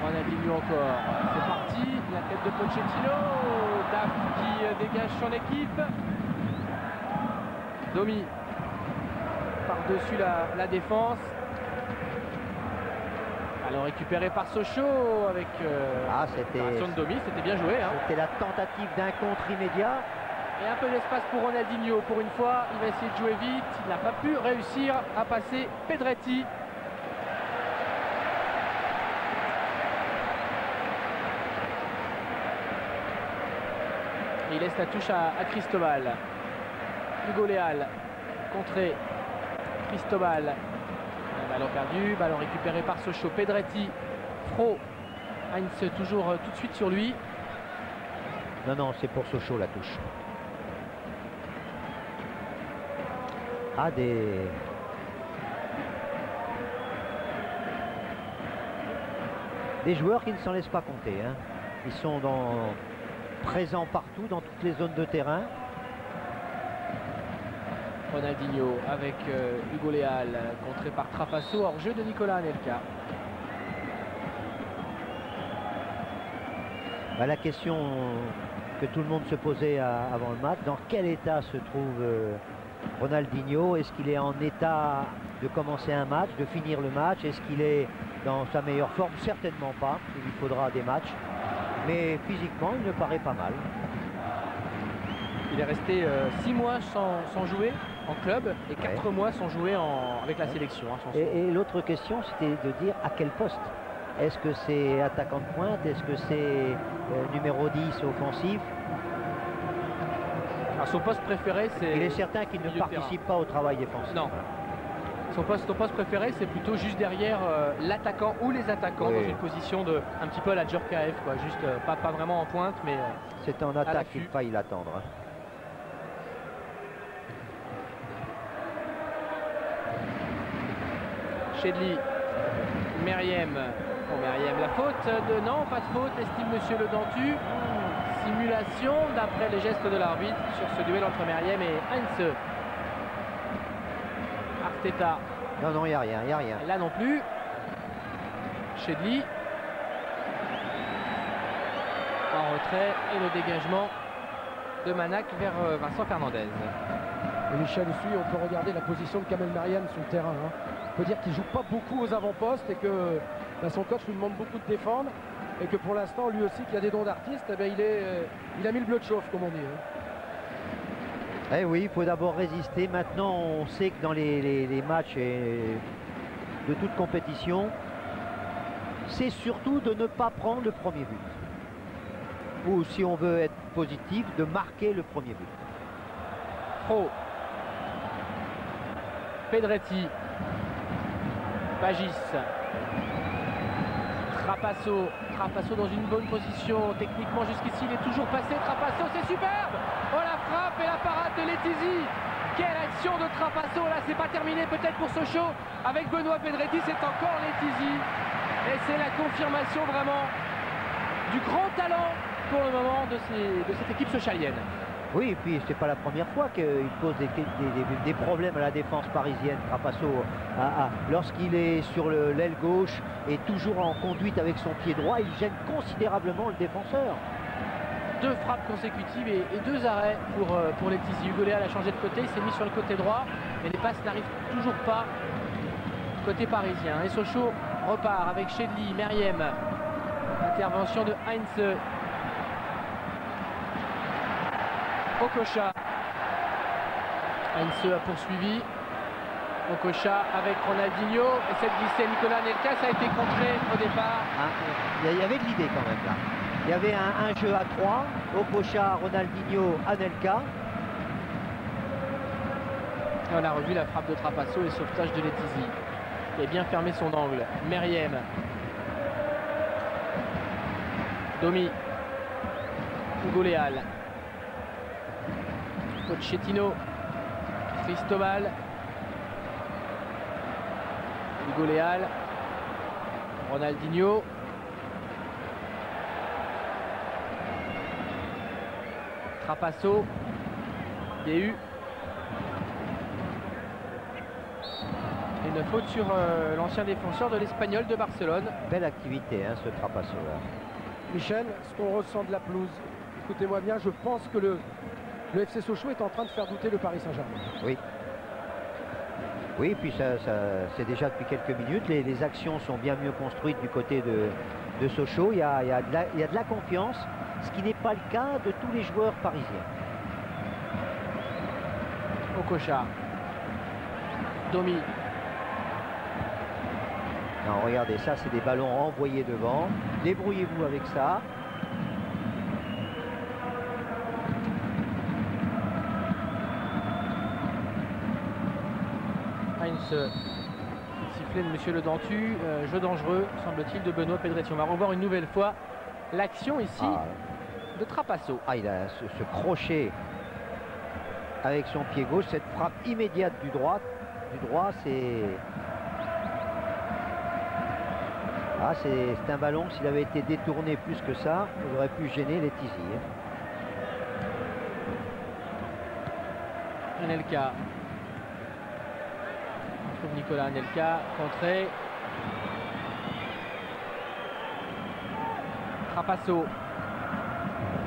Ronaldinho encore. C'est parti. La tête de Pochettino. Daf qui dégage son équipe. Domi par-dessus la défense. Alors récupéré par Sochaux avec l'action de Domi, c'était bien joué. Hein.
C'était la tentative d'un contre immédiat.
Et un peu d'espace pour Ronaldinho. Pour une fois, il va essayer de jouer vite. Il n'a pas pu réussir à passer Pedretti. Et il laisse la touche à Cristobal. Hugo Léal, contré. Cristobal. Ballon perdu, ballon récupéré par Sochaux. Pedretti, Fro. Heinze toujours tout de suite sur lui.
Non, c'est pour Sochaux la touche. Ah, des joueurs qui ne s'en laissent pas compter. Hein. Ils sont présents partout, dans toutes les zones de terrain.
Ronaldinho avec Hugo Léal, contré par Trapasso, hors jeu de Nicolas Anelka.
La question que tout le monde se posait avant le match, dans quel état se trouve Ronaldinho? Est-ce qu'il est en état de commencer un match, de finir le match? Est-ce qu'il est dans sa meilleure forme? Certainement pas, il lui faudra des matchs. Mais physiquement, il me paraît pas mal.
Il est resté 6 mois sans jouer en club et 4 mois sans jouer avec la sélection. Hein,
et l'autre question, c'était de dire à quel poste. Est-ce que c'est attaquant de pointe? Est-ce que c'est numéro 10 offensif?
Alors son poste préféré, c'est...
Il est certain qu'il ne participe pas au travail défensif.
Non. Son poste préféré, c'est plutôt juste derrière l'attaquant ou les attaquants, dans une position un petit peu à la Djorkaeff, quoi. Juste pas vraiment en pointe, mais
c'est en attaque qu'il faille l'attendre. Hein.
Chedli, Meriem. Pour Meriem, la faute de... Non, pas de faute, estime Monsieur Le Dentu. Simulation d'après les gestes de l'arbitre sur ce duel entre Meriem et Heinze. Arteta.
Non, il n'y a rien,
Là non plus. Chedli. En retrait et le dégagement de Manac vers Vincent Fernandez.
Et Michel aussi, on peut regarder la position de Kamel Meriem sur le terrain. Hein. On peut dire qu'il ne joue pas beaucoup aux avant-postes et que Là, son coach lui demande beaucoup de défendre et que pour l'instant, lui aussi, qui a des dons d'artiste, eh bien, il a mis le bleu de chauffe, comme on dit.
Eh oui, il faut d'abord résister. Maintenant, on sait que dans les matchs de toute compétition, c'est surtout de ne pas prendre le premier but. Ou si on veut être positif, de marquer le premier but.
Pro. Pedretti. Pagis. Trapasso. Trapasso dans une bonne position. Techniquement jusqu'ici, il est toujours passé. Trapasso, c'est superbe. Oh, la frappe et la parade de Letizy. Quelle action de Trapasso. Là, c'est pas terminé peut-être pour Sochaux. Avec Benoît Pedretti, c'est encore Letizy. Et c'est la confirmation vraiment du grand talent pour le moment de cette équipe sochalienne.
Oui, et puis c'est pas la première fois qu'il pose des problèmes à la défense parisienne. Trapasso, lorsqu'il est sur l'aile gauche et toujours en conduite avec son pied droit, il gêne considérablement le défenseur.
2 frappes consécutives et 2 arrêts pour Letizy. Hugo Léal a changé de côté, il s'est mis sur le côté droit, mais les passes n'arrivent toujours pas côté parisien. Et Sochaux repart avec Chedli, Meriem. Intervention de Heinze. Okocha. Heinze a poursuivi. Okocha avec Ronaldinho. Et cette glissée Nicolas Anelka, ça a été contré au départ.
Il y avait de l'idée quand même là. Il y avait un jeu à 3. Okocha, Ronaldinho, Anelka.
Et on a revu la frappe de Trapasso et le sauvetage de Letizy. Il a bien fermé son angle. Meriem. Domi. Hugo Léal. Pochettino. Cristobal. Hugo Léal. Ronaldinho. Trapasso. DU. Une faute sur l'ancien défenseur de l'Espagnol de Barcelone.
Belle activité, hein, ce Trapasso là.
Michel, ce qu'on ressent de la pelouse, écoutez-moi bien, je pense que le FC Sochaux est en train de faire douter le Paris Saint-Germain.
Oui. Oui, puis ça c'est déjà depuis quelques minutes. Les actions sont bien mieux construites du côté de Sochaux. Il y a de la confiance, ce qui n'est pas le cas de tous les joueurs parisiens.
Okocha. Domi.
Non, regardez, ça c'est des ballons envoyés devant. Débrouillez-vous avec ça.
Heinze. Sifflet de Monsieur Le Dentu. Jeu dangereux, semble-t-il, de Benoît Pedretti. On va revoir une nouvelle fois l'action ici de Trapasso.
Ah, il a ce crochet avec son pied gauche, cette frappe immédiate du droit, c'est... Ah, c'est un ballon, s'il avait été détourné plus que ça, il aurait pu gêner Letizy.
Anelka. On trouve Nicolas Anelka, contré. Trapasso.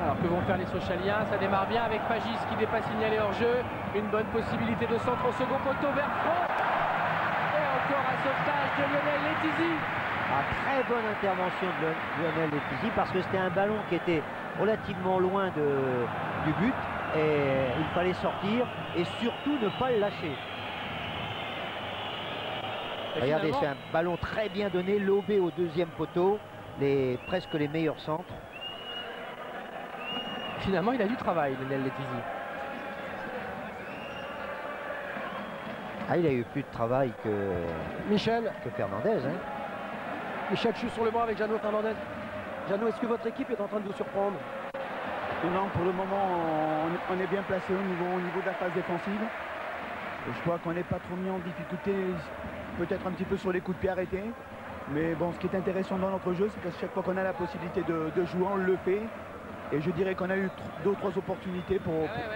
Alors que vont faire les Sochaliens? Ça démarre bien avec Pagis qui n'est pas signalé hors jeu. Une bonne possibilité de centre au second poteau vers Fron. Et encore un sauvetage de Lionel Letizy.
Très bonne intervention de Lionel Letizy parce que c'était un ballon qui était relativement loin du but et il fallait sortir et surtout ne pas le lâcher. Et regardez, c'est un ballon très bien donné, lobé au deuxième poteau, presque les meilleurs centres.
Finalement, il a du travail, Lionel Letizy.
Ah, il a eu plus de travail que Fernandez. Hein.
Michel, je suis sur le banc avec Jeannot Fernandez. Jeannot, est-ce que votre équipe est en train de vous surprendre?
Non, pour le moment, on est bien placé au niveau de la phase défensive. Je crois qu'on n'est pas trop mis en difficulté, peut-être un petit peu sur les coups de pied arrêtés. Mais bon, ce qui est intéressant dans notre jeu, c'est qu'à chaque fois qu'on a la possibilité de jouer, on le fait. Et je dirais qu'on a eu 2 ou 3 opportunités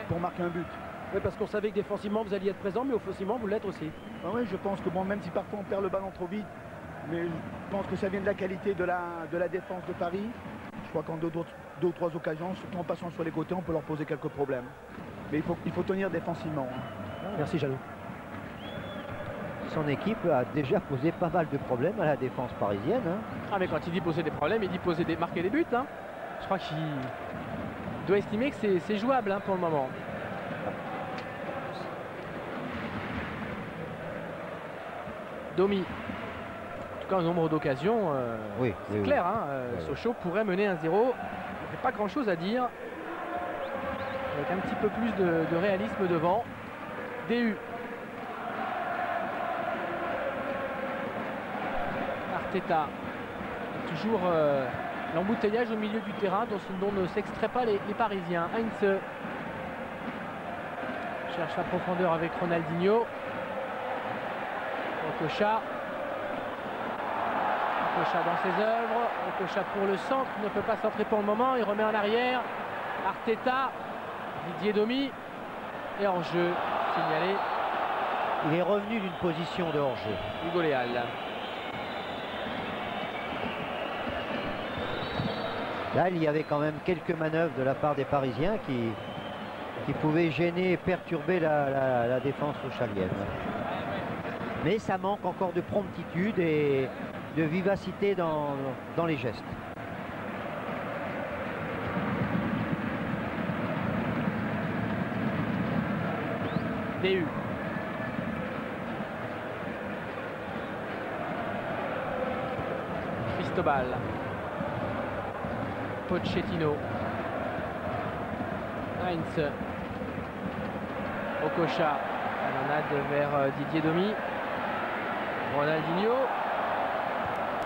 pour marquer un but.
Oui, parce qu'on savait que défensivement, vous alliez être présent, mais offensivement, vous l'êtes aussi.
Oui, je pense que bon, même si parfois on perd le ballon trop vite, mais je pense que ça vient de la qualité de la défense de Paris. Je crois qu'en 2 ou 3 occasions, surtout en passant sur les côtés, on peut leur poser quelques problèmes. Mais il faut tenir défensivement.
Merci, Jeannot.
son équipe a déjà posé pas mal de problèmes à la défense parisienne. Hein.
Ah, mais quand il dit poser des problèmes, il dit marquer des buts. Hein. Je crois qu'il doit estimer que c'est jouable hein, pour le moment. Domi. En tout cas, un nombre d'occasions,
oui,
c'est clair. Hein, Sochaux pourrait mener 1-0. Il n'y a pas grand-chose à dire. Avec un petit peu plus de réalisme devant. DU. Arteta. Toujours l'embouteillage au milieu du terrain dont ne s'extraient pas les Parisiens. Heinze cherche la profondeur avec Ronaldinho. Okocha. Okocha dans ses œuvres. Okocha pour le centre. Ne peut pas centrer pour le moment. Il remet en arrière. Arteta. Didier Domi. Et hors-jeu signalé.
Il est revenu d'une position de hors-jeu.
Hugo Léal.
Là, il y avait quand même quelques manœuvres de la part des Parisiens qui pouvaient gêner et perturber la défense auchalienne. Mais ça manque encore de promptitude et de vivacité dans les gestes.
DU. Cristobal. Pochettino. Heinze. Okocha. Canonnade vers Didier Domi. Ronaldinho.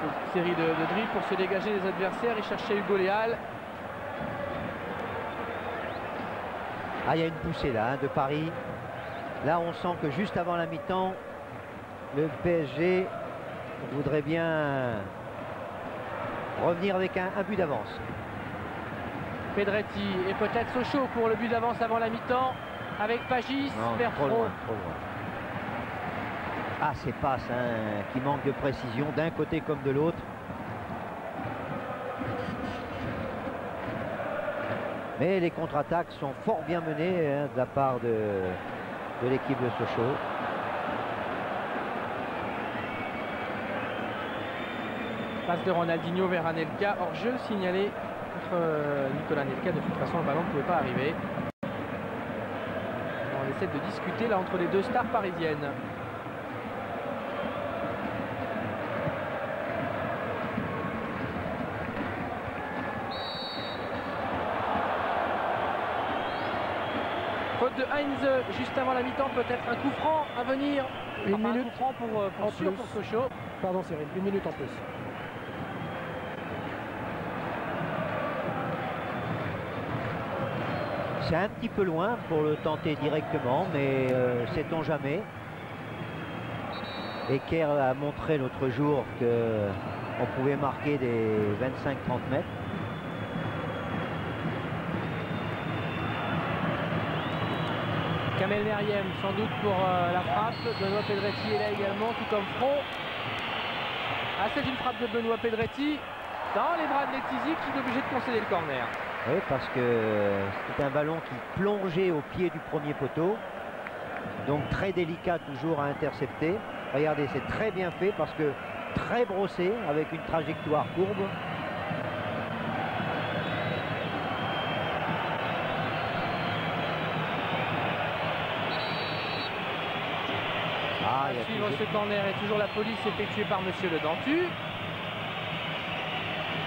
Une série de drills pour se dégager des adversaires. Il cherchait Hugo Léal.
Ah, il y a une poussée là hein, de Paris. Là, on sent que juste avant la mi-temps, le PSG voudrait bien revenir avec un but d'avance.
Pedretti et peut-être Sochaux pour le but d'avance avant la mi-temps avec Pagis.
Non, trop loin, trop loin. Ah, ces passes hein, qui manquent de précision d'un côté comme de l'autre. Mais les contre-attaques sont fort bien menées hein, de la part de l'équipe de Sochaux.
Passe de Ronaldinho vers Anelka. Hors-jeu signalé contre Nicolas Anelka. De toute façon, le ballon ne pouvait pas arriver. On essaie de discuter là entre les deux stars parisiennes. Faute de Heinze juste avant la mi-temps, peut-être un coup franc à venir.
Une minute.
Un coup franc pour Sochaux.
Pardon Cyril, une minute en plus.
C'est un petit peu loin pour le tenter directement, mais sait-on jamais. Eker a montré l'autre jour qu'on pouvait marquer des 25-30 mètres.
Kamel Meriem sans doute pour la frappe. Benoît Pedretti est là également, tout comme Front. Ah, c'est une frappe de Benoît Pedretti dans les bras de Letizy qui est obligé de concéder le corner.
Oui, parce que c'est un ballon qui plongeait au pied du premier poteau. Donc très délicat toujours à intercepter. Regardez, c'est très bien fait parce que très brossé avec une trajectoire courbe.
À suivre ce corner et toujours la police effectuée par Monsieur Le Dentu.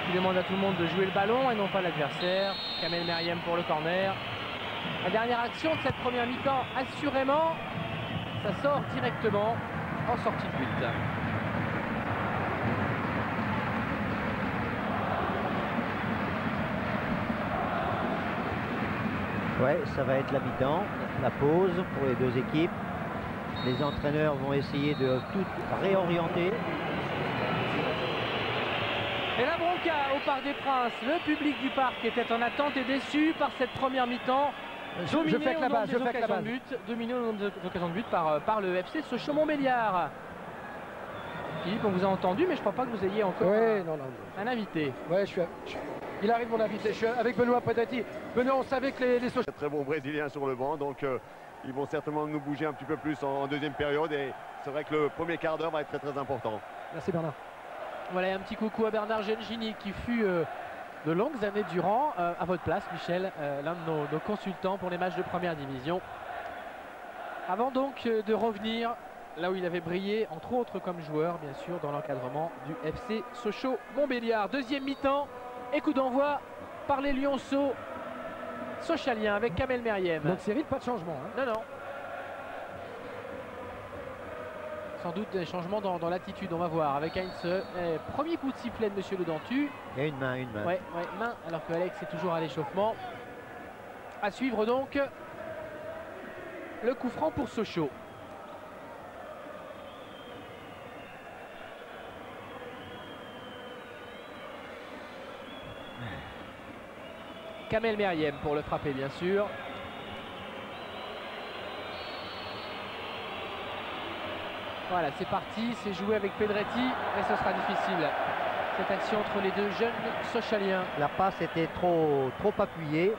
Qui demande à tout le monde de jouer le ballon et non pas l'adversaire. Kamel Meriem pour le corner. La dernière action de cette première mi-temps, assurément, ça sort directement en sortie de but.
Ouais, ça va être la mi-temps, la pause pour les deux équipes. Les entraîneurs vont essayer de tout réorienter.
Et la bronca au Parc des Princes. Le public du parc était en attente et déçu par cette première mi-temps.
Je fais que la base,
dominé au nombre d'occasions de but par le FC Sochaux-Montbéliard. Philippe, on vous a entendu, mais je ne crois pas que vous ayez encore un invité.
Ouais, il arrive mon invité. Je suis avec Benoît Pedretti. Benoît, on savait que les Sochaux...
Très bon Brésilien sur le banc, donc ils vont certainement nous bouger un petit peu plus en deuxième période. Et c'est vrai que le premier quart d'heure va être très très important.
Merci Bernard.
Voilà, un petit coucou à Bernard Gengini qui fut de longues années durant à votre place, Michel, l'un de nos consultants pour les matchs de première division. Avant donc de revenir là où il avait brillé, entre autres comme joueur, bien sûr, dans l'encadrement du FC Sochaux-Montbéliard. Deuxième mi-temps et coup d'envoi par les Lionceaux sochaliens avec Kamel Meriem.
Donc Cyril, pas de changement. Hein.
Non. Sans doute des changements dans l'attitude, on va voir avec Heinz. Premier coup de sifflet de Monsieur Le Dentu.
Il y a une main.
Ouais, main, alors que Alex est toujours à l'échauffement. À suivre donc le coup franc pour Sochaux. Kamel Meriem pour le frapper, bien sûr. Voilà, c'est parti, c'est joué avec Pedretti et ce sera difficile. Cette action entre les deux jeunes sochaliens.
La passe était trop appuyée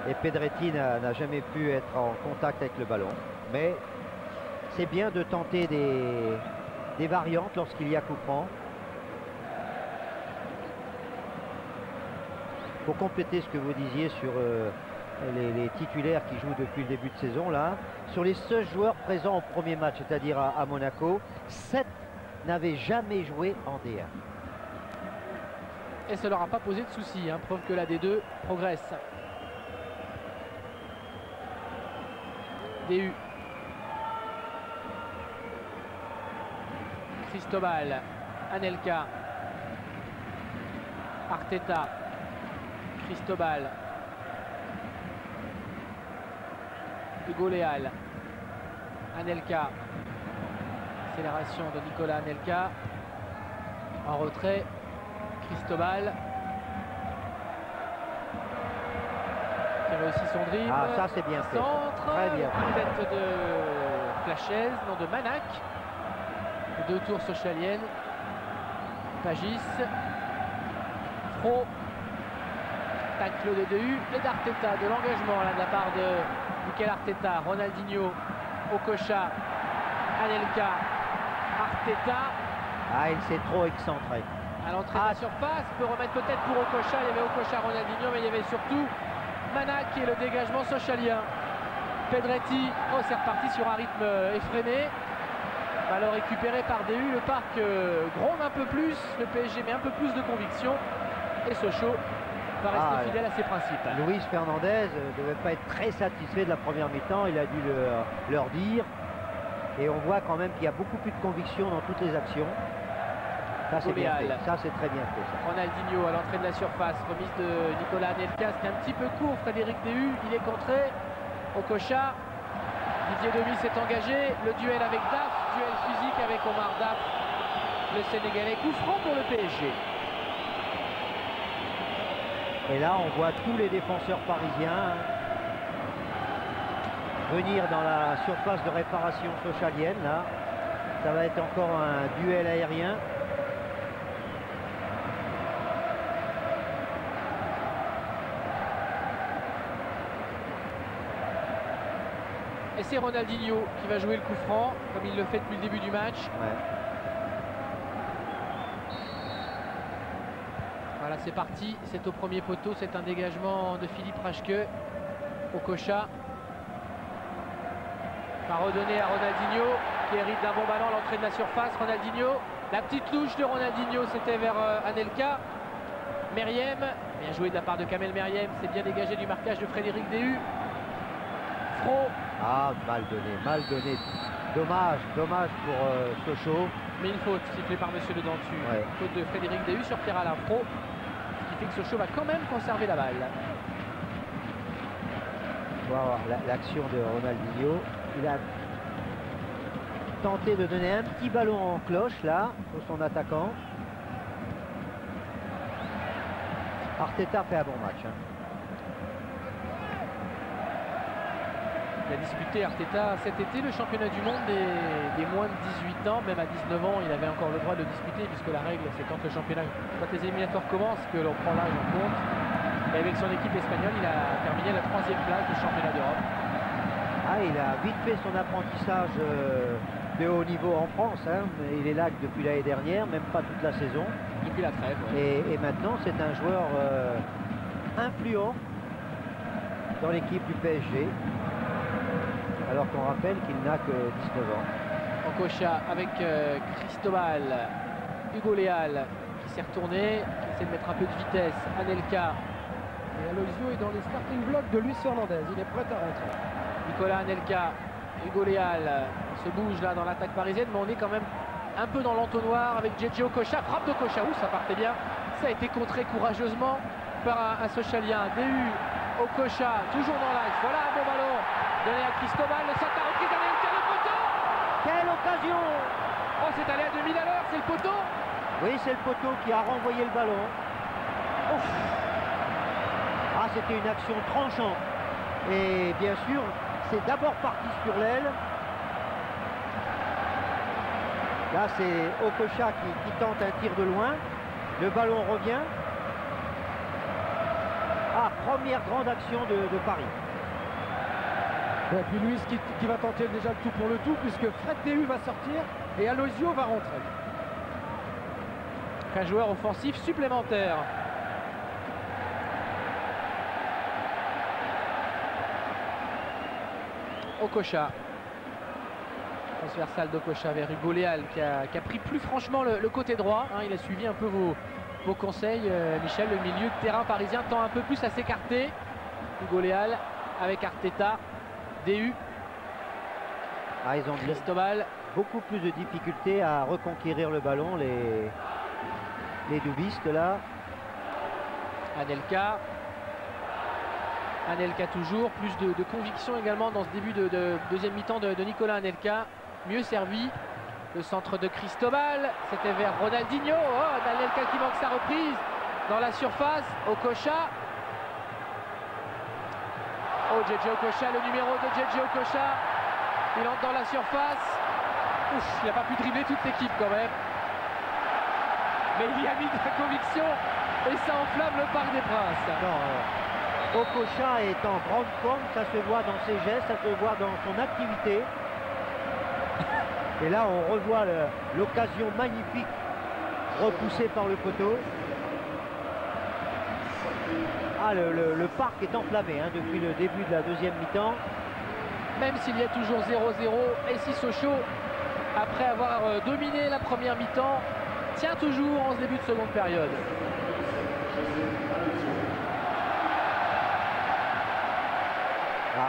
et Pedretti n'a jamais pu être en contact avec le ballon. Mais c'est bien de tenter des variantes lorsqu'il y a coup franc. Pour compléter ce que vous disiez sur les titulaires qui jouent depuis le début de saison, là, sur les seuls joueurs présents au premier match, c'est-à-dire à Monaco, 7 n'avaient jamais joué en D1.
Et ça leur a pas posé de soucis, hein, preuve que la D2 progresse. DU. Cristobal, Anelka, Arteta, Cristobal, Hugo Léal, Anelka, accélération de Nicolas Anelka, en retrait, Cristobal, qui réussit son dribble.
Ah, ça c'est bien fait.
Centre,
Très bien.
tête de Flashez, non de Manac. Deux tours sochaliennes. Pagis, Fro, tacle de DU et d'Arteta, de l'engagement là de la part de Mikel Arteta, Ronaldinho, Okocha, Anelka, Arteta.
Ah, il s'est trop excentré.
À l'entrée de la surface, peut remettre peut-être pour Okocha, il y avait Okocha, Ronaldinho, mais il y avait surtout Manac et le dégagement sochalien. Pedretti, oh c'est reparti sur un rythme effréné. Ballon récupéré par DU, le parc gronde un peu plus, le PSG met un peu plus de conviction et Sochaux va rester fidèle à ses principes.
Luis Fernandez ne devait pas être très satisfait de la première mi-temps, il a dû leur dire. Et on voit quand même qu'il y a beaucoup plus de conviction dans toutes les actions. Ça c'est bien fait. Ça c'est très bien fait. Ça.
Ronaldinho à l'entrée de la surface, remise de Nicolas Anelka, c'était un petit peu court. Frédéric DU, il est contré. Okocha, Didier Demis s'est engagé. Le duel avec Daf, duel physique avec Omar Daf, le Sénégalais. Coup franc pour le PSG.
Et là on voit tous les défenseurs parisiens venir dans la surface de réparation sochalienne. Là, ça va être encore un duel aérien.
Et c'est Ronaldinho qui va jouer le coup franc, comme il le fait depuis le début du match.
Ouais.
Voilà, c'est parti, c'est au premier poteau, c'est un dégagement de Philippe Raschke. Okocha va redonner à Ronaldinho, qui hérite d'un bon ballon à l'entrée de la surface. Ronaldinho, la petite touche de Ronaldinho, c'était vers Anelka. Meriem, bien joué de la part de Kamel Meriem, c'est bien dégagé du marquage de Frédéric DU. Fro.
Ah, mal donné. Dommage pour Sochaux.
Mais une faute sifflée par Monsieur Le Dentu.
Ouais.
Faute de Frédéric DU sur Pierre-Alain Fro, ce qui fait que Sochaux va quand même conserver la balle.
On va voir l'action de Ronaldinho. Il a tenté de donner un petit ballon en cloche là pour son attaquant. Arteta fait un bon match. Hein.
Il a disputé Arteta cet été le championnat du monde des moins de 18 ans. Même à 19 ans, il avait encore le droit de le disputer, puisque la règle, c'est quand les éliminatoires commencent que l'on prend l'âge en compte. Et avec son équipe espagnole, il a terminé la 3e place du championnat d'Europe.
Ah, il a vite fait son apprentissage de haut niveau en France. Hein. Il est là depuis l'année dernière, même pas toute la saison.
Depuis la trêve. Ouais.
Et maintenant, c'est un joueur influent dans l'équipe du PSG. Alors qu'on rappelle qu'il n'a que 19 ans.
Okocha avec Cristobal, Hugo Léal qui s'est retourné, qui essaie de mettre un peu de vitesse. Anelka.
Et Aloisio est dans les starting blocks de Luis Fernandez. Il est prêt à rentrer.
Nicolas Anelka, Hugo Léal se bouge là dans l'attaque parisienne, mais on est quand même un peu dans l'entonnoir avec JJ Okocha. Frappe d'Okocha, où ça partait bien. Ça a été contré courageusement par un Sochalien. DU, Okocha, toujours dans l'axe. Voilà un bon ballon donné à Cristobal. Le centre à reprise d'Anelka, le poteau.
Quelle occasion!
Oh, c'est allé à 2000 à l'heure, c'est le poteau.
Oui, c'est le poteau qui a renvoyé le ballon. Ouf. Ah, c'était une action tranchante. Et bien sûr, c'est d'abord parti sur l'aile. Là, c'est Okocha qui tente un tir de loin. Le ballon revient. Ah, première grande action de Paris.
Et puis Luis qui va tenter déjà le tout pour le tout, puisque Fred DU va sortir et Aloisio va rentrer.
Un joueur offensif supplémentaire. Okocha. Transversale d'Okocha vers Hugo Léal qui a pris plus franchement le côté droit. Hein, il a suivi un peu vos conseils, Michel. Le milieu de terrain parisien tend un peu plus à s'écarter. Hugo Léal avec Arteta. DU.
Ah, ils ont
Cristobal.
Beaucoup plus de difficultés à reconquérir le ballon, les doubistes là.
Anelka. Anelka toujours. Plus de conviction également dans ce début de deuxième mi-temps de Nicolas Anelka. Mieux servi. Le centre de Cristobal. C'était vers Ronaldinho. Oh, Anelka qui manque sa reprise dans la surface. Okocha. Oh, JJ Okocha, le numéro de JJ Okocha. Il entre dans la surface. Ouf, il n'a pas pu dribbler toute l'équipe quand même. Mais il y a mis de la conviction et ça enflamme le Parc des Princes.
Non, Okocha est en grande forme, ça se voit dans ses gestes, ça se voit dans son activité. Et là, on revoit l'occasion magnifique repoussée par le poteau. Ah, le parc est enflammé hein, depuis le début de la deuxième mi-temps.
Même s'il y a toujours 0-0, et si Sochaux, après avoir dominé la première mi-temps, tient toujours en ce début de seconde période.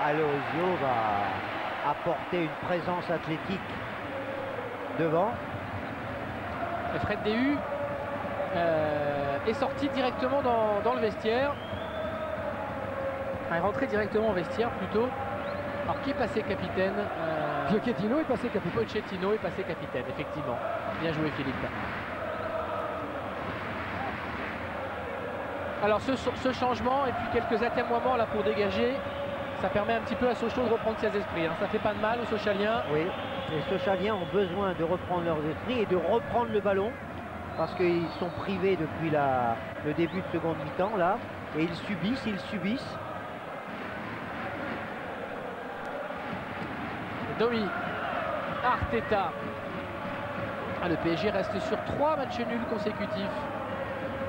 Aloisio va apporter une présence athlétique devant.
Et Fred DU est sorti directement dans le vestiaire. Enfin, est rentré directement au vestiaire plutôt. Alors qui est passé capitaine?
Pochettino est passé capitaine.
Pochettino est passé capitaine, effectivement. Bien joué Philippe. Alors ce changement et puis quelques atermoiements là pour dégager, ça permet un petit peu à Sochaux de reprendre ses esprits. Hein. Ça fait pas de mal aux Sochaliens.
Oui, les Sochaliens ont besoin de reprendre leurs esprits et de reprendre le ballon parce qu'ils sont privés depuis le début de seconde mi-temps là et ils subissent.
Domi, Arteta. Le PSG reste sur 3 matchs nuls consécutifs.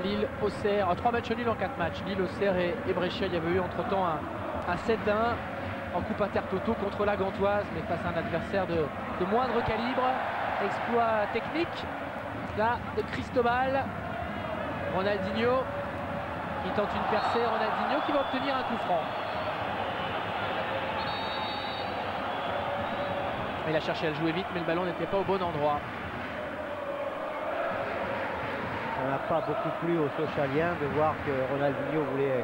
Lille, Auxerre, 3 matchs nuls en 4 matchs. Lille, Auxerre et Brescia. Il y avait eu entre-temps un 7-1 en Coupe Intertoto contre la Gantoise, mais face à un adversaire de moindre calibre. Exploit technique là de Cristobal. Ronaldinho qui tente une percée. Ronaldinho qui va obtenir un coup franc. Il a cherché à le jouer vite, mais le ballon n'était pas au bon endroit.
Ça n'a pas beaucoup plu aux Sochaliens de voir que Ronaldinho voulait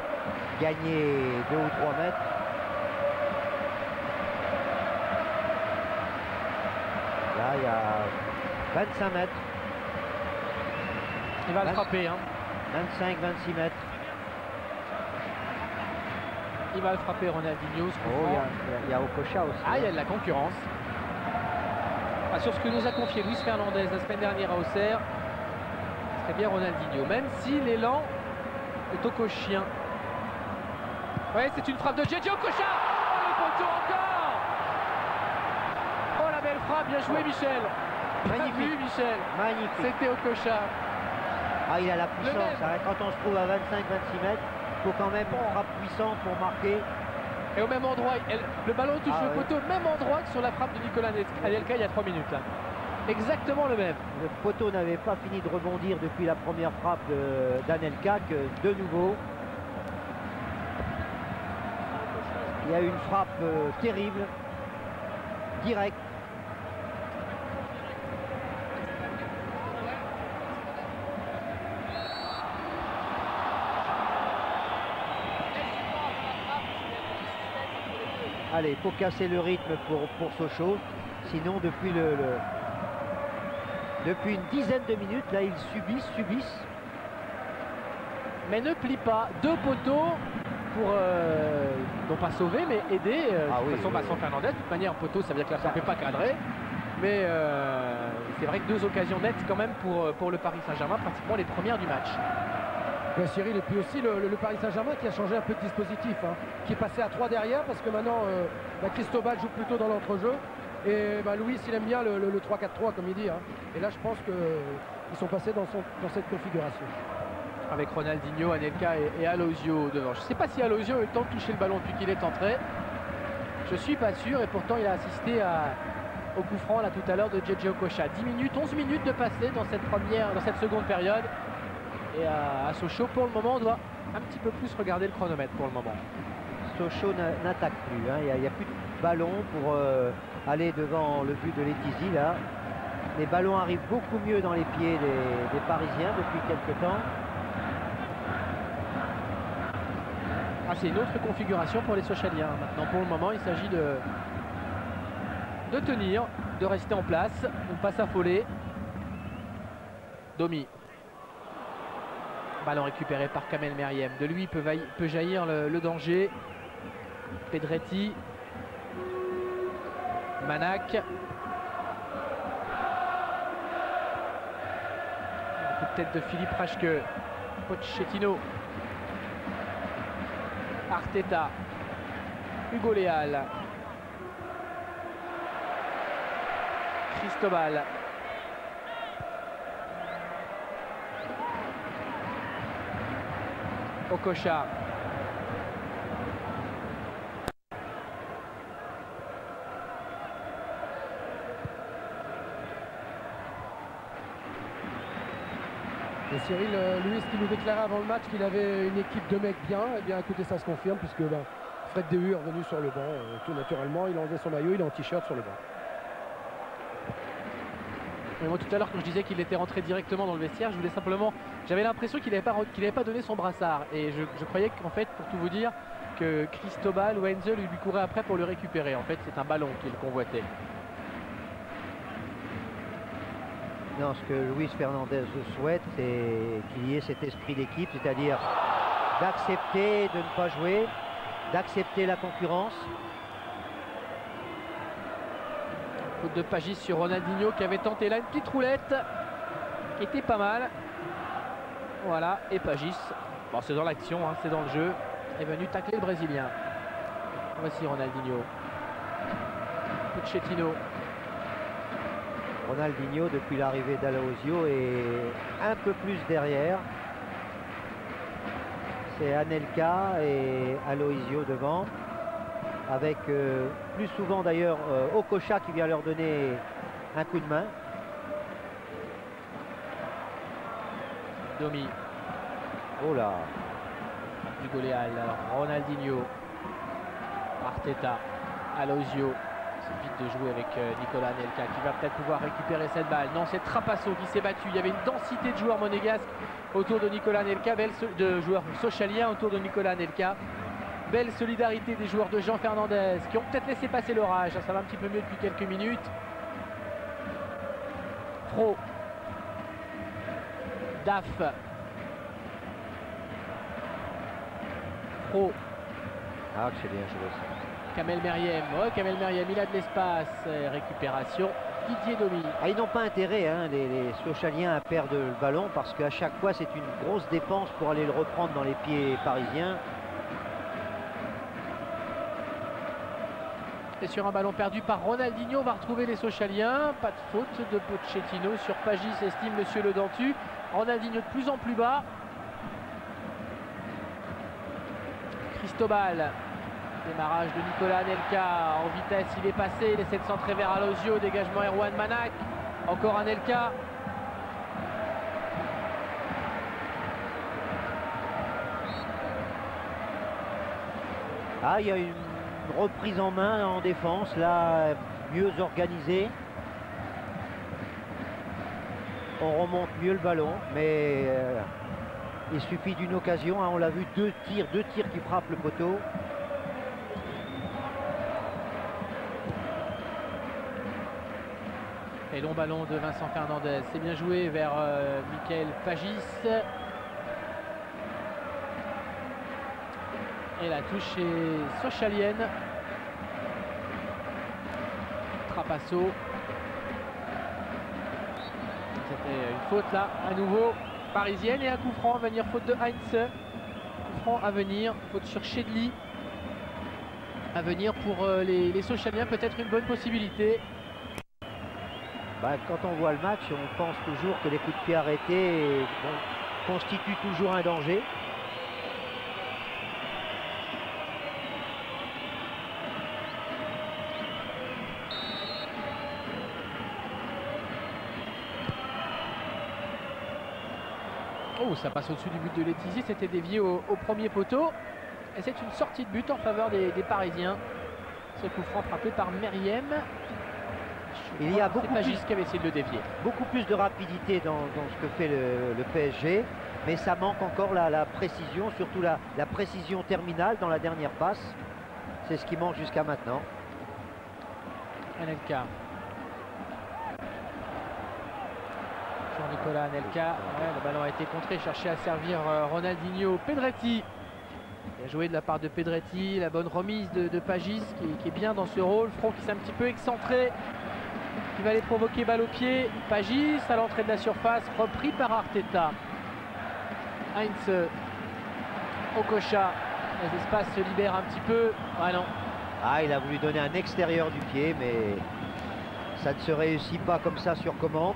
gagner 2 ou 3 mètres. Là, il y a 25 mètres.
Il va le frapper. Hein.
25-26 mètres.
Il va le frapper, Ronaldinho.
Oh, il y a Okocha aussi.
Ah, il y a de la concurrence. Ah, sur ce que nous a confié Luis Fernandez la semaine dernière à Auxerre, ce serait bien Ronaldinho. Même si l'élan est okochien. Ouais, c'est une frappe de JJ Okocha. Oh, le poteau encore. Oh, la belle frappe, bien joué Michel.
Magnifique.
Vu, Michel.
Magnifique.
C'était Okocha.
Ah, il a la puissance. Hein. Quand on se trouve à 25-26 mètres, il faut quand même une frappe puissante pour marquer.
Et au même endroit, le ballon touche le
oui.
poteau, même endroit que sur la frappe de Nicolas Anelka il y a 3 minutes. Là. Exactement le même.
Le poteau n'avait pas fini de rebondir depuis la première frappe d'Anelka, que de nouveau. Il y a eu une frappe terrible, directe. Allez, il faut casser le rythme pour Sochaux. Sinon, depuis une dizaine de minutes, là, ils subissent.
Mais ne plie pas. 2 poteaux pour, non pas sauver, mais aider. De toute façon, Vincent Fernandez, de toute manière, poteau, ça veut dire que la frappe n'est pas cadrée. Mais c'est vrai que 2 occasions nettes quand même pour le Paris Saint-Germain, pratiquement les premières du match.
Ouais, Cyril, et puis aussi le Paris Saint-Germain qui a changé un peu de dispositif, hein, qui est passé à 3 derrière parce que maintenant Cristobal joue plutôt dans l'entrejeu et Louis il aime bien le 3-4-3 comme il dit, hein. Et là je pense qu'ils sont passés dans cette configuration.
Avec Ronaldinho, Anelka et Aloisio devant. Je ne sais pas si Aloisio a eu le temps de toucher le ballon depuis qu'il est entré. Je suis pas sûr et pourtant il a assisté au coup franc là tout à l'heure de JJ Okocha. 10 minutes, 11 minutes de passé dans cette seconde période. Et à Sochaux, pour le moment, on doit un petit peu plus regarder le chronomètre pour le moment.
Sochaux n'attaque plus. Hein. Il n'y a plus de ballon pour aller devant le but de Letizy. Là. Les ballons arrivent beaucoup mieux dans les pieds des Parisiens depuis quelques temps.
Ah, c'est une autre configuration pour les Sochaliens. Maintenant, pour le moment, il s'agit de tenir, de rester en place, de ne pas s'affoler. Domi. Ballon récupéré par Kamel Meriem. De lui peut jaillir le danger. Pedretti. Manac. Un coup de tête de Philippe Raschke. Pochettino. Arteta. Hugo Léal. Cristobal. Okocha.
Et Cyril, Louis qui nous déclarait avant le match qu'il avait une équipe de mecs bien, et bien écoutez, ça se confirme puisque Fred Dehu est revenu sur le banc tout naturellement, il a enlevé son maillot, il est en t-shirt sur le banc.
Mais moi tout à l'heure quand je disais qu'il était rentré directement dans le vestiaire, je voulais simplement, j'avais l'impression qu'il n'avait pas donné son brassard et je croyais qu'en fait, pour tout vous dire, que Cristobal ou Heinze lui courait après pour le récupérer. En fait, c'est un ballon qu'il convoitait.
Non, ce que Luis Fernandez souhaite, c'est qu'il y ait cet esprit d'équipe, c'est-à-dire d'accepter de ne pas jouer, d'accepter la concurrence.
Faute de Pagis sur Ronaldinho qui avait tenté là une petite roulette qui était pas mal. Voilà, et Pagis, bon, c'est dans l'action, hein, c'est dans le jeu, est venu tacler le Brésilien. Voici Ronaldinho. Pochettino.
Ronaldinho, depuis l'arrivée d'Alaosio, est un peu plus derrière. C'est Anelka et Aloisio devant. Avec plus souvent d'ailleurs Okocha qui vient leur donner un coup de main.
Domi.
Oh là.
Hugo Léal, Ronaldinho. Arteta. Aloisio. C'est vite de jouer avec Nicolas Anelka qui va peut-être pouvoir récupérer cette balle. Non, c'est Trapasso qui s'est battu. Il y avait une densité de joueurs monégasques autour de Nicolas Anelka, de joueurs sochaliens autour de Nicolas Anelka. Belle solidarité des joueurs de Jean Fernandez qui ont peut-être laissé passer l'orage. Ça va un petit peu mieux depuis quelques minutes. Fro. Daf. Fro.
Ah, c'est bien joué ça.
Kamel Meriem. Ouais, Kamel Meriem, il a de l'espace. Récupération. Didier Domi.
Ah, ils n'ont pas intérêt, hein, les Sochaliens, à perdre le ballon parce qu'à chaque fois, c'est une grosse dépense pour aller le reprendre dans les pieds parisiens.
Et sur un ballon perdu par Ronaldinho, on va retrouver les Sochaliens. Pas de faute de Pochettino sur Pagis, estime Monsieur Le Dentu. Ronaldinho de plus en plus bas. Cristobal. Démarrage de Nicolas Anelka en vitesse, il est passé, il essaie de centrer vers Alozio, dégagement Erwan Manac, encore Anelka.
Ah, il y a une reprise en main en défense, là, mieux organisée. On remonte mieux le ballon, mais il suffit d'une occasion, hein, on l'a vu, deux tirs qui frappent le poteau.
Et long ballon de Vincent Fernandez, c'est bien joué vers Michael Pagis. Et la touche est sochalienne. Trapasso. C'était une faute là, à nouveau parisienne, et un coup franc à venir, faute de Heinz. Coup franc à venir, faute sur Chedli. À venir pour les Sochaliens, peut-être une bonne possibilité.
Bah, quand on voit le match, on pense toujours que les coups de pied arrêtés constituent toujours un danger.
Oh, ça passe au-dessus du but de Letizy, c'était dévié au premier poteau. Et c'est une sortie de but en faveur des Parisiens. Ce coup franc frappé par Meriem.
Il y a beaucoup
Pagis qui avait essayé de le dévier.
Beaucoup plus de rapidité dans ce que fait le PSG, mais ça manque encore la précision, surtout la précision terminale dans la dernière passe. C'est ce qui manque jusqu'à maintenant.
Anelka. Jean-Nicolas Anelka. Ouais, le ballon a été contré, cherché à servir Ronaldinho. Pedretti. Bien joué de la part de Pedretti. La bonne remise de Pagis qui est bien dans ce rôle. Front qui s'est un petit peu excentré, qui va aller provoquer balle au pied. Pagis à l'entrée de la surface, repris par Arteta. Heinz, Okocha, les espaces se libèrent un petit peu. Ah non.
Ah, il a voulu donner un extérieur du pied, mais ça ne se réussit pas comme ça sur commande.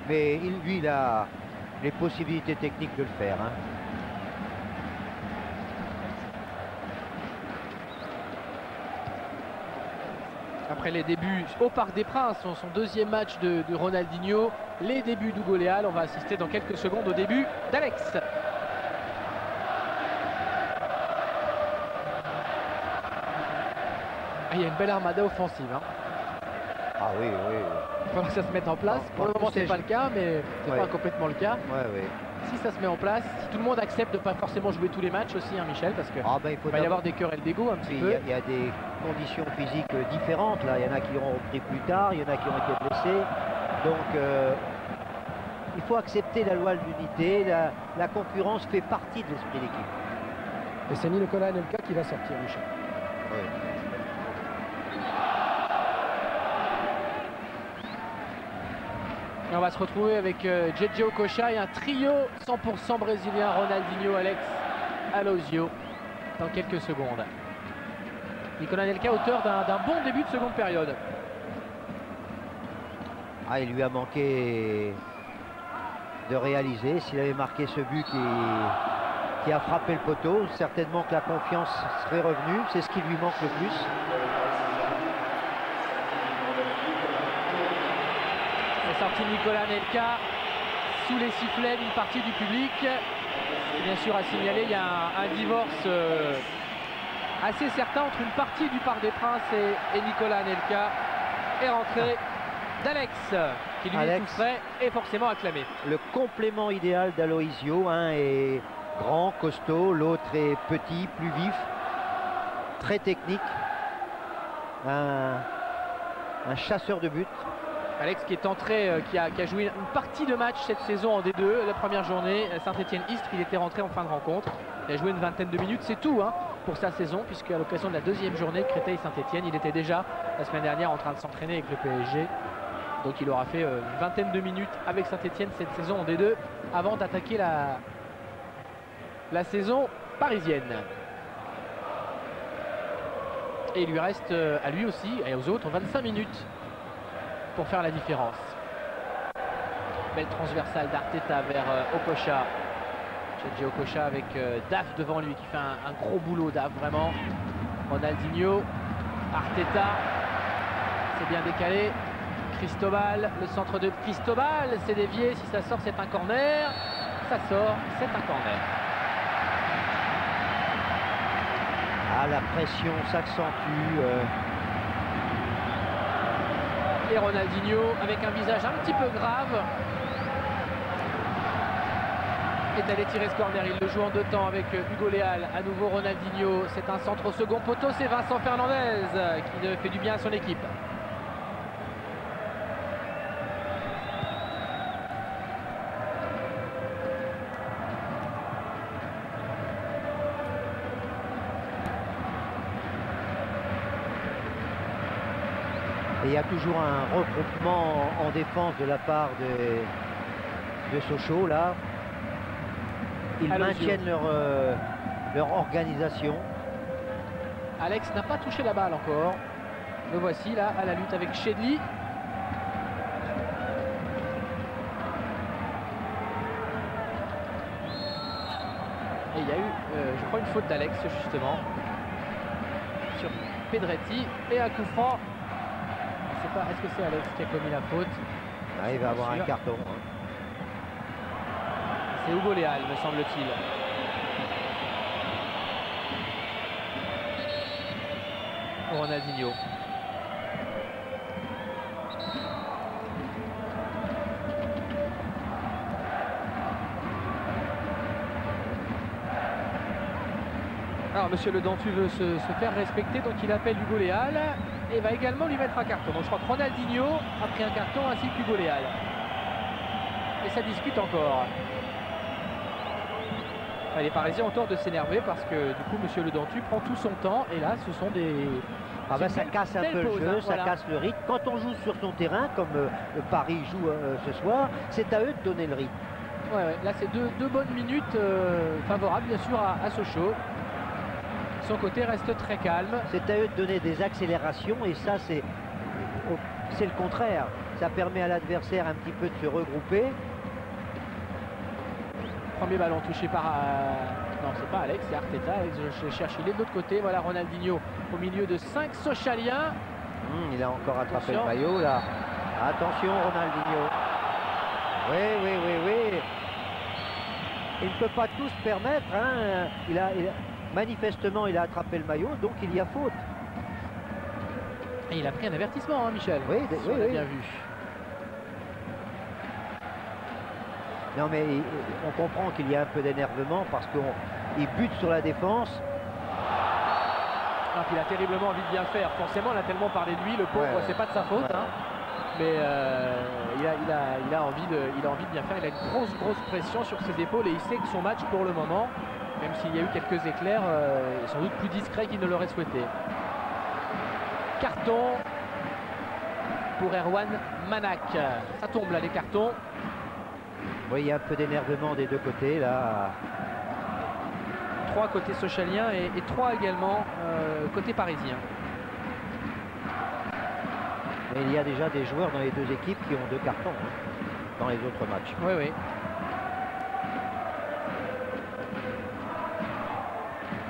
Mais lui, il a les possibilités techniques de le faire, hein.
Après les débuts au Parc des Princes, son deuxième match de Ronaldinho, les débuts d'Hugo Léal, on va assister dans quelques secondes au début d'Alex. Il y a une belle armada offensive, hein.
Ah oui, oui.
Il faudra que ça se mette en place. Pour le moment, c'est pas le cas, mais c'est pas complètement le cas.
Ouais, ouais.
Si ça se met en place, si tout le monde accepte de ne pas forcément jouer tous les matchs aussi, hein, Michel, parce qu'il va y avoir des querelles d'ego un petit peu.
Il y a des conditions physiques différentes. Là, il y en a qui ont repris plus tard, il y en a qui ont été blessés. Donc, il faut accepter la loi de l'unité. La concurrence fait partie de l'esprit d'équipe.
Et c'est Nicolas Anelka qui va sortir, Michel.
Oui.
Et on va se retrouver avec Djedje Okocha et un trio 100% brésilien, Ronaldinho, Alex, Alozio, dans quelques secondes. Nicolas Anelka, auteur d'un bon début de seconde période.
Ah, il lui a manqué de réaliser. S'il avait marqué ce but qui a frappé le poteau, certainement que la confiance serait revenue. C'est ce qui lui manque le plus.
Sortie de Nicolas Anelka sous les sifflets d'une partie du public. Et bien sûr, à signaler, il y a un divorce assez certain entre une partie du Parc des Princes et Nicolas Anelka. Et rentrée d'Alex, qui lui est tout frais et forcément acclamé.
Le complément idéal d'Aloisio, un est grand, costaud, l'autre est petit, plus vif, très technique, un chasseur de but.
Alex qui est entré, qui a joué une partie de match cette saison en D2, la première journée, Saint-Étienne-Istres, il était rentré en fin de rencontre. Il a joué une vingtaine de minutes, c'est tout hein, pour sa saison, puisque à l'occasion de la deuxième journée, Créteil-Saint-Étienne, il était déjà la semaine dernière en train de s'entraîner avec le PSG. Donc il aura fait une vingtaine de minutes avec Saint-Étienne cette saison en D2, avant d'attaquer la saison parisienne. Et il lui reste à lui aussi et aux autres 25 minutes pour faire la différence. Belle transversale d'Arteta vers Okocha. JJ Okocha avec Daf devant lui qui fait un gros boulot. Daf vraiment. Ronaldinho, Arteta, c'est bien décalé. Cristobal, le centre de Cristobal, c'est dévié. Si ça sort, c'est un corner. Ça sort, c'est un corner.
Ah, la pression s'accentue.
Et Ronaldinho avec un visage un petit peu grave est allé tirer ce corner. Il le joue en 2 temps avec Hugo Léal. À nouveau Ronaldinho, c'est un centre au second poteau. C'est Vincent Fernandez qui fait du bien à son équipe.
Et il y a toujours un regroupement en défense de la part de Sochaux là. Ils maintiennent leur organisation.
Alex n'a pas touché la balle encore. Le voici là à la lutte avec Chedli. Et il y a eu, je crois, une faute d'Alex justement sur Pedretti et un coup franc. Est-ce que c'est Alex qui a commis la faute?
Ah, il va avoir un carton. Hein.
C'est Hugo Léal, me semble-t-il. Ronaldinho. Alors, monsieur Le Dantu veut se faire respecter, donc il appelle Hugo Léal et va également lui mettre un carton. Donc je crois que Ronaldinho a pris un carton ainsi qu'Hugo Léal. Et ça discute encore. Les Parisiens ont tort de s'énerver parce que du coup monsieur Le Dantu prend tout son temps et là ce sont des...
Ah ben, ça casse un peu le jeu, ça casse le rythme. Quand on joue sur son terrain, comme Paris joue ce soir, c'est à eux de donner le rythme.
Ouais. Là c'est deux bonnes minutes favorables bien sûr à Sochaux. Son côté reste très calme.
C'est à eux de donner des accélérations et ça c'est le contraire. Ça permet à l'adversaire un petit peu de se regrouper.
Premier ballon touché par... Non, c'est pas Alex, c'est Arteta. Alex, je cherche, il est de l'autre côté. Voilà Ronaldinho au milieu de 5 Sochaliens.
Il a encore attrapé le maillot là. Attention Ronaldinho. Oui. Il ne peut pas tout se permettre. Hein. Manifestement, il a attrapé le maillot, donc il y a faute.
Et il a pris un avertissement, hein, Michel.
Oui.
Bien vu.
Non mais on comprend qu'il y a un peu d'énervement parce qu'il bute sur la défense.
Alors qu'il a terriblement envie de bien faire. Forcément, on a tellement parlé de lui, le pauvre, c'est pas de sa faute. Hein. Mais il a envie de bien faire. Il a une grosse pression sur ses épaules et il sait que son match pour le moment, même s'il y a eu quelques éclairs, est sans doute plus discret qu'il ne l'aurait souhaité. Carton pour Erwan Manac. Ça tombe là les cartons.
Oui, il y a un peu d'énervement des deux côtés là.
3 côté Sochalien et 3 également côté parisien.
Mais il y a déjà des joueurs dans les deux équipes qui ont 2 cartons dans les autres matchs.
Oui.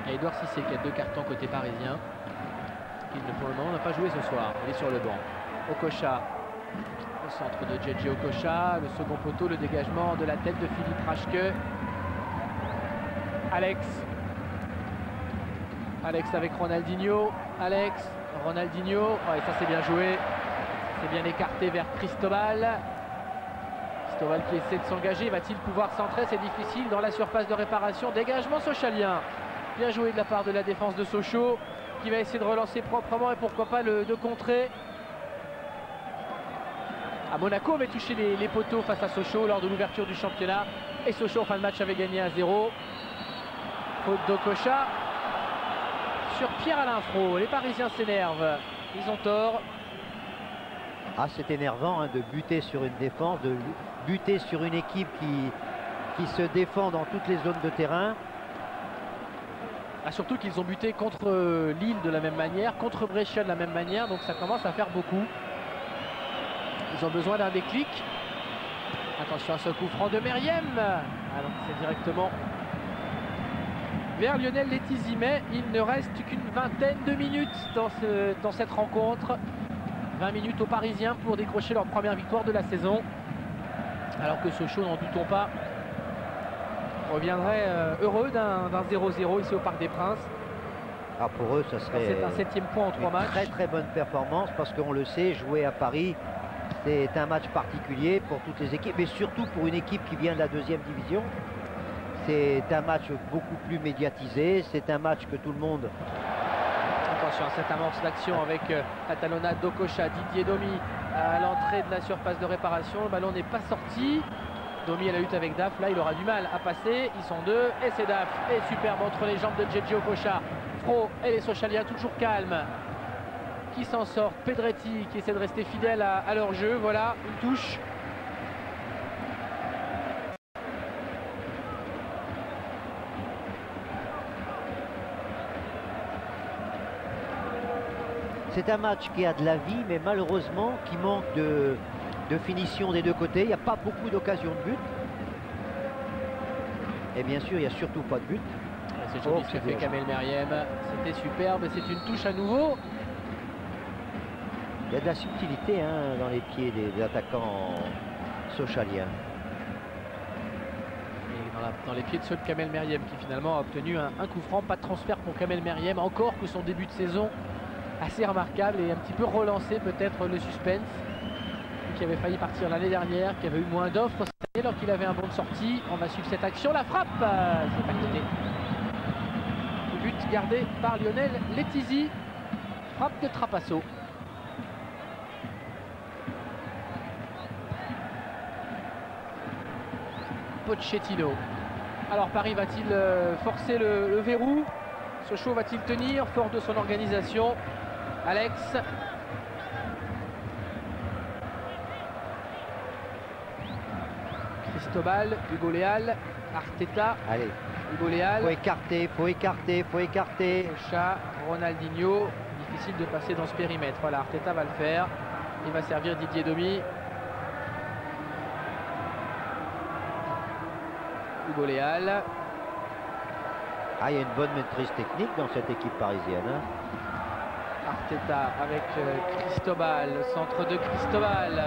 Et Edouard Cissé qui a 2 cartons côté parisien. Il pour le moment n'a pas joué ce soir. Il est sur le banc. Okocha. Le centre de JJ Okocha, le second poteau, le dégagement de la tête de Philippe Raschke. Alex avec Ronaldinho. Ronaldinho. Oh, et ça c'est bien joué. C'est bien écarté vers Cristobal. Cristobal qui essaie de s'engager. Va-t-il pouvoir centrer? C'est difficile dans la surface de réparation. Dégagement sochalien. Bien joué de la part de la défense de Sochaux qui va essayer de relancer proprement et pourquoi pas de contrer. À Monaco avait touché les poteaux face à Sochaux lors de l'ouverture du championnat et Sochaux en fin de match avait gagné 1-0. Faute d'Okocha sur Pierre-Alain Fro. Les Parisiens s'énervent, ils ont tort.
Ah, c'est énervant de buter sur une défense, de buter sur une équipe qui se défend dans toutes les zones de terrain.
Surtout qu'ils ont buté contre Lille de la même manière, contre Brescia de la même manière, donc ça commence à faire beaucoup. Ils ont besoin d'un déclic. Attention à ce coup franc de Meriem. Alors c'est directement vers Lionel Letizia, mais il ne reste qu'une vingtaine de minutes dans cette rencontre. 20 minutes aux Parisiens pour décrocher leur première victoire de la saison. Alors que Sochaux, n'en doutons pas, reviendrait heureux d'un 0-0 ici au Parc des Princes.
Pour eux, ça serait
c'est un 7e point en 3 matchs.
Très très bonne performance parce qu'on le sait, jouer à Paris, c'est un match particulier pour toutes les équipes, mais surtout pour une équipe qui vient de la 2e division. C'est un match beaucoup plus médiatisé, c'est un match que tout le monde...
Attention à cette amorce d'action avec la talonnade d'Okocha, Didier Domi à l'entrée de la surface de réparation. Le ballon n'est pas sorti. Domi à la lutte avec Daf, là il aura du mal à passer. Ils sont deux et c'est Daf. Et superbe entre les jambes de Djedje Okocha. Fro et les Sochaliens toujours calmes qui s'en sortent. Pedretti qui essaie de rester fidèle à leur jeu. Voilà, une touche.
C'est un match qui a de la vie, mais malheureusement qui manque de finition des deux côtés. Il n'y a pas beaucoup d'occasions de but. Et bien sûr, il n'y a surtout pas de but.
C'est joli ce que fait Kamel Meriem. C'était superbe. C'est une touche à nouveau.
Il y a de la subtilité dans les pieds des attaquants sochaliens.
Et dans les pieds de ceux de Kamel Meriem qui finalement a obtenu un coup franc. Pas de transfert pour Kamel Meriem. Encore que son début de saison assez remarquable et un petit peu relancé peut-être le suspense. Lui qui avait failli partir l'année dernière, qui avait eu moins d'offres cette année alors qu'il avait un bon de sortie. On va suivre cette action. La frappe, c'est validé. Le but gardé par Lionel Letizia. Frappe de Trapasso. Pochettino. Alors Paris va-t-il forcer le verrou? Sochaux va-t-il tenir fort de son organisation? Alex. Cristobal, Hugo Léal, Arteta.
Allez,
Hugo Léal.
faut écarter.
Okocha, Ronaldinho. Difficile de passer dans ce périmètre. Voilà, Arteta va le faire. Il va servir Didier Domi. Hugo Léal.
Il y a une bonne maîtrise technique dans cette équipe parisienne.
Arteta avec Cristobal, centre de Cristobal.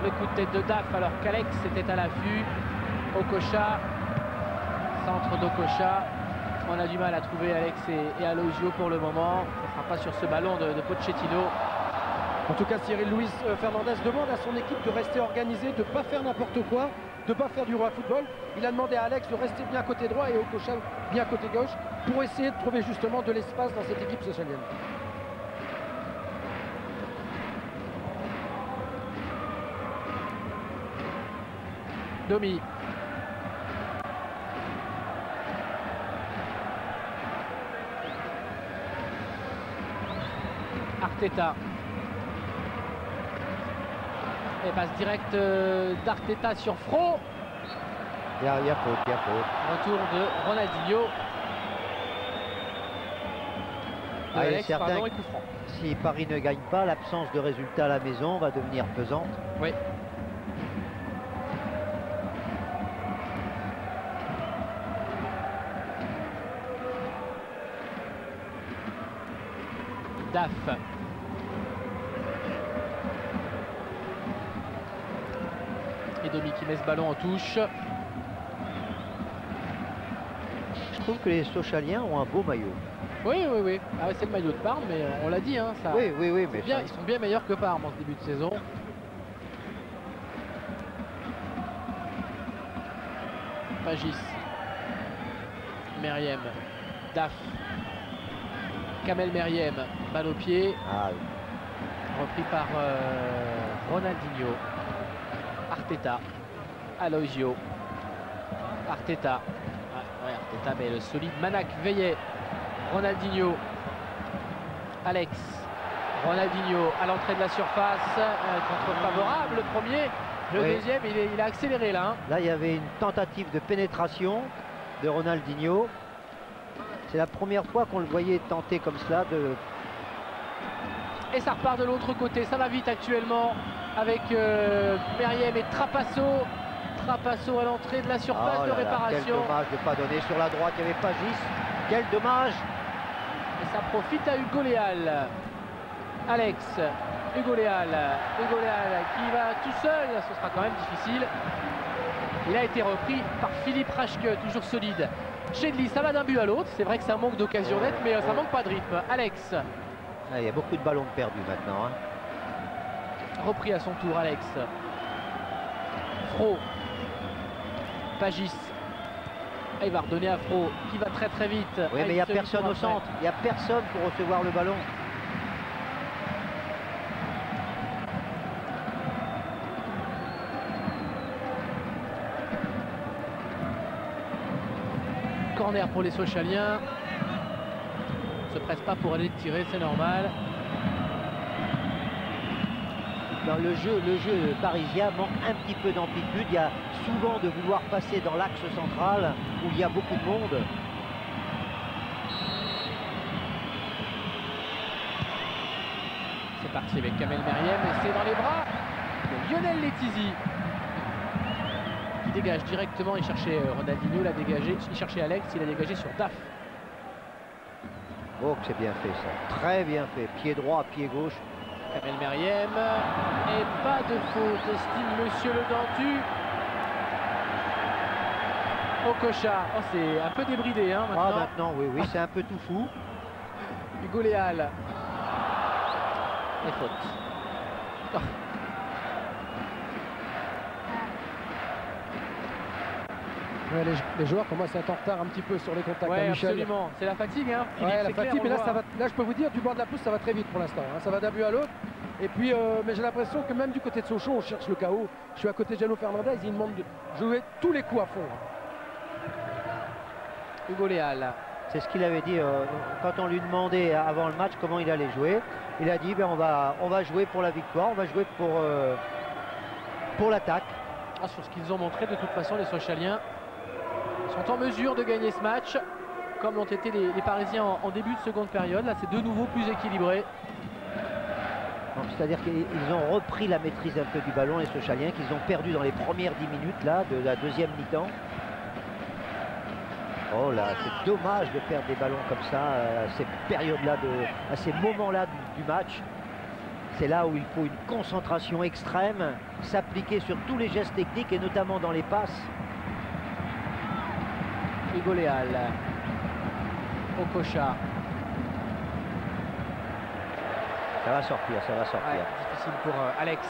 Le coup de tête de Daf alors qu'Alex était à l'affût. Okocha, centre d'Okocha. On a du mal à trouver Alex et Aloisio pour le moment. Ça ne sera pas sur ce ballon de Pochettino.
En tout cas, Cyril Luis Fernandez demande à son équipe de rester organisée, de ne pas faire n'importe quoi, de ne pas faire du roi football. Il a demandé à Alex de rester bien côté droit et Okocha bien côté gauche pour essayer de trouver justement de l'espace dans cette équipe sochalienne.
Domi. Arteta. Et passe direct d'Arteta sur Fro.
Il y a faute.
Retour de Ronaldinho. Alex, pardon, et coup franc.
Si Paris ne gagne pas, l'absence de résultat à la maison va devenir pesante.
Oui. Daf. Et Domi qui met ce ballon en touche.
Je trouve que les Sochaliens ont un beau maillot.
Oui. C'est le maillot de Parme, mais on l'a dit. Ça,
oui, mais
bien, ils sont bien meilleurs que Parme en ce début de saison. Pagis. Meriem. Daf. Kamel Meriem. Balle au pied. Repris par Ronaldinho. Arteta. Aloisio. Arteta. Arteta, mais le solide Manac veillait. Ronaldinho. Alex. Ronaldinho à l'entrée de la surface. Contre favorable, le premier. Le deuxième, il a accéléré là.
Là, il y avait une tentative de pénétration de Ronaldinho. C'est la première fois qu'on le voyait tenter comme cela de...
Et ça repart de l'autre côté, ça va vite actuellement avec Meriem et Trapasso. Trapasso à l'entrée de la surface de réparation.
Quel dommage de ne pas donner sur la droite, il n'y avait pas Gis. Quel dommage.
Et ça profite à Hugo Léal. Alex, Hugo Léal qui va tout seul, ce sera quand même difficile. Il a été repris par Philippe Raschke, toujours solide. Chedli, ça va d'un but à l'autre, c'est vrai que ça manque d'occasion nette, mais ça manque pas de rythme. Alex.
Il y a beaucoup de ballons perdus maintenant. Hein.
Repris à son tour, Alex. Fro. Pagis. Il va redonner à Fro, qui va très très vite.
Oui, mais il n'y a personne au centre. Il n'y a personne pour recevoir le ballon.
Corner pour les Sochaliens. Se presse pas pour aller tirer, c'est normal.
Dans le jeu parisien manque un petit peu d'amplitude. Il y a souvent de vouloir passer dans l'axe central où il y a beaucoup de monde.
C'est parti avec Kamel Meriem et c'est dans les bras de Lionel Letizy qui dégage directement. Il cherchait Ronaldinho, l'a dégagé. Il cherchait Alex, il a dégagé sur Daf.
Oh, que c'est bien fait ça. Très bien fait. Pied droit, pied gauche.
Kamel Meriem et pas de faute, estime Monsieur Le Dentu. Okocha, oh, c'est un peu débridé hein, maintenant.
Ah maintenant, oui, c'est un peu tout fou.
Hugo Léal. Et faute. Oh.
Ouais, les joueurs commencent à être en retard un petit peu sur les contacts.
Ouais,
Michel.
absolument. C'est la fatigue, hein. Philippe,
Ouais, la fatigue, mais là,
clair,
là, je peux vous dire, du bord de la pousse, ça va très vite pour l'instant. Hein. Ça va d'un but à l'autre. Et puis, mais j'ai l'impression que même du côté de Sochaux, on cherche le chaos. Je suis à côté de Jano Fernandez, il demande de jouer tous les coups à fond. Hein.
Hugo Léal.
C'est ce qu'il avait dit quand on lui demandait avant le match comment il allait jouer. Il a dit ben, on va jouer pour la victoire, on va jouer pour l'attaque.
Ah, sur ce qu'ils ont montré, de toute façon, les Sochaliens sont en mesure de gagner ce match, comme l'ont été les Parisiens en début de seconde période. Là, c'est de nouveau plus équilibré.
C'est-à-dire qu'ils ont repris la maîtrise un peu du ballon, les Sochaliens, qu'ils ont perdu dans les premières 10 minutes là, de la deuxième mi-temps. Oh là, c'est dommage de perdre des ballons comme ça à ces périodes-là, à ces moments-là du match. C'est là où il faut une concentration extrême, s'appliquer sur tous les gestes techniques et notamment dans les passes.
Hugo Léal. Okocha.
Ça va sortir, ça va sortir.
Ouais, difficile pour Alex.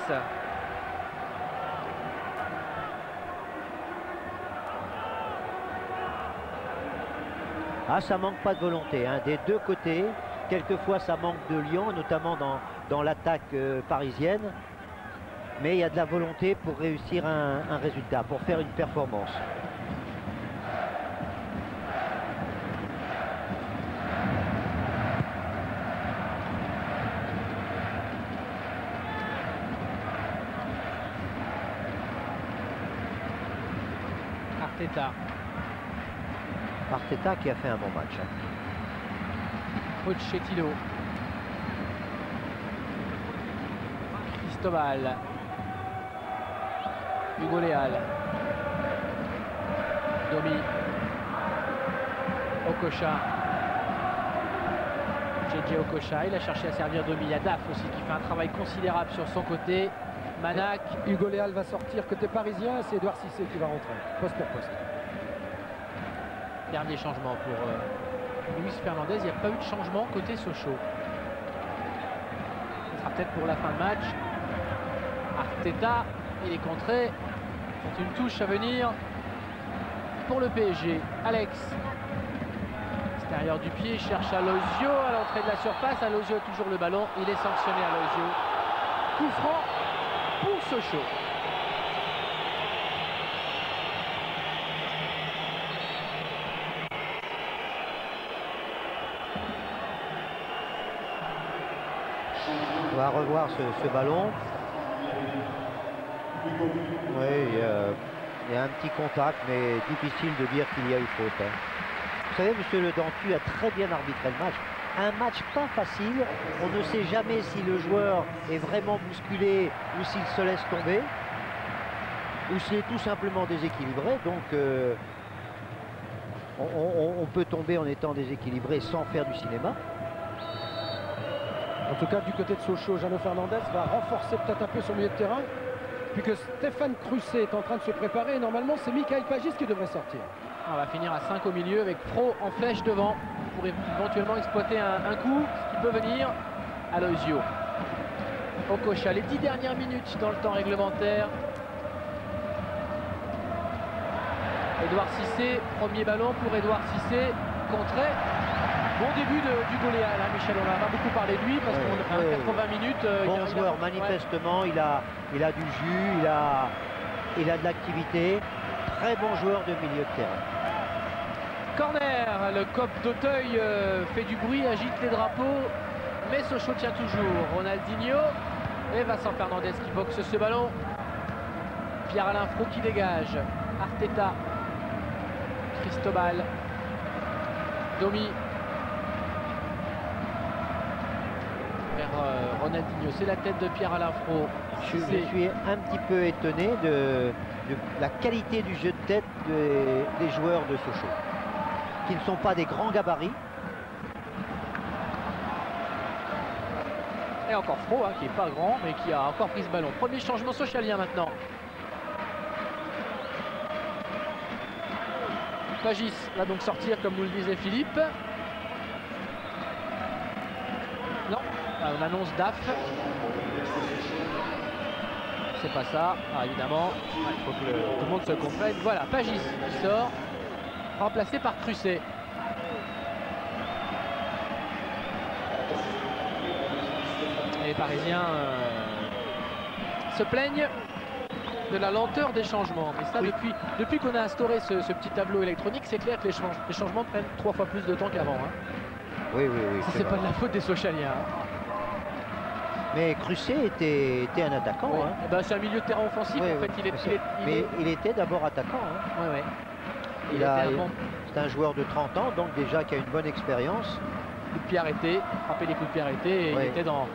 Ah, ça manque pas de volonté, hein. Des deux côtés. Quelquefois, ça manque de lion, notamment dans l'attaque parisienne. Mais il y a de la volonté pour réussir un résultat, pour faire une performance. Arteta qui a fait un bon match.
Pochettino. Cristobal. Hugo Léal. Domi. Okocha. JJ Okocha. Il a cherché à servir Domi. Il y a Daf aussi qui fait un travail considérable sur son côté. Manac.
Hugo Léal va sortir côté parisien. C'est Edouard Cissé qui va rentrer. Poste pour poste.
Dernier changement pour Luis Fernandez. Il n'y a pas eu de changement côté Sochaux. Ce sera peut-être pour la fin de match. Arteta et les contrées. C'est une touche à venir pour le PSG. Alex. Extérieur du pied, cherche Alosio à l'entrée de la surface. Alosio a toujours le ballon. Il est sanctionné, Alosio. Coup franc pour Sochaux.
On va revoir ce ballon. Oui, il y a un petit contact, mais difficile de dire qu'il y a eu faute. Hein. savez, monsieur Le Dentu a très bien arbitré le match. Un match pas facile, on ne sait jamais si le joueur est vraiment bousculé ou s'il se laisse tomber, ou s'il est tout simplement déséquilibré. Donc on peut tomber en étant déséquilibré sans faire du cinéma.
En tout cas, du côté de Sochaux, Jeannot Fernandez va renforcer peut-être un peu son milieu de terrain, puisque Stéphane Crusset est en train de se préparer. Et normalement, c'est Michael Pagis qui devrait sortir.
On va finir à 5 au milieu avec Fro en flèche devant pour éventuellement exploiter un coup qui peut venir. Aloisio. Okocha, les 10 dernières minutes dans le temps réglementaire. Édouard Cissé, premier ballon pour Édouard Cissé, contré. Bon début du Gauléa, là, Michel, on a beaucoup parlé de lui parce qu'on a 80 minutes.
Bon joueur, manifestement, il a du jus, il a de l'activité. Très bon joueur de milieu de terrain.
Corner, le COP d'Auteuil fait du bruit, agite les drapeaux, mais Sochaux tient toujours. Ronaldinho et Vincent Fernandez qui boxe ce ballon. Pierre-Alain Fro qui dégage. Arteta, Cristobal, Domi vers Ronaldinho. C'est la tête de Pierre-Alain Fro.
Je suis un petit peu étonné de la qualité du jeu de tête des joueurs de Sochaux, qui ne sont pas des grands gabarits.
Et encore Fro, hein, qui n'est pas grand, mais qui a encore pris ce ballon. Premier changement socialien maintenant. Pagis va donc sortir, comme nous le disait Philippe. Non, on annonce DAF. C'est pas ça, évidemment. Il faut que tout le monde se comprenne. Voilà, Pagis qui sort, remplacé par Crusset. Et les Parisiens se plaignent de la lenteur des changements. Mais ça, depuis qu'on a instauré ce petit tableau électronique, c'est clair que les changements prennent 3 fois plus de temps qu'avant. Hein.
Oui.
C'est pas de la faute des Sochaliens.
Mais Crusset était un attaquant.
Oui.
Hein.
Ben, c'est un milieu de terrain offensif. En fait,
il était d'abord attaquant. Hein. C'est un joueur de 30 ans, donc déjà qui a une bonne expérience.
Coup de pied arrêté, frapper les coups de pied arrêtés. Et il était dans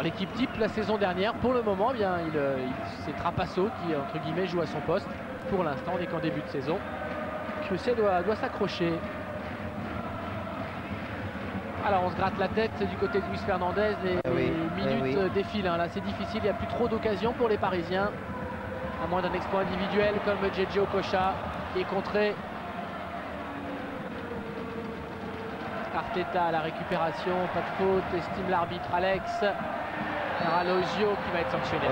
l'équipe type la saison dernière. Pour le moment, c'est Trapasso qui, entre guillemets, joue à son poste. Pour l'instant, on n'est qu'en début de saison. Crusset doit s'accrocher. Alors, on se gratte la tête du côté de Luis Fernandez. Les minutes défilent. Hein. Là, c'est difficile. Il n'y a plus trop d'occasions pour les Parisiens. À moins d'un exploit individuel comme JJ Okocha qui est contré. Arteta à la récupération. Pas de faute. Estime l'arbitre Alex. Aloisio qui va être sanctionné.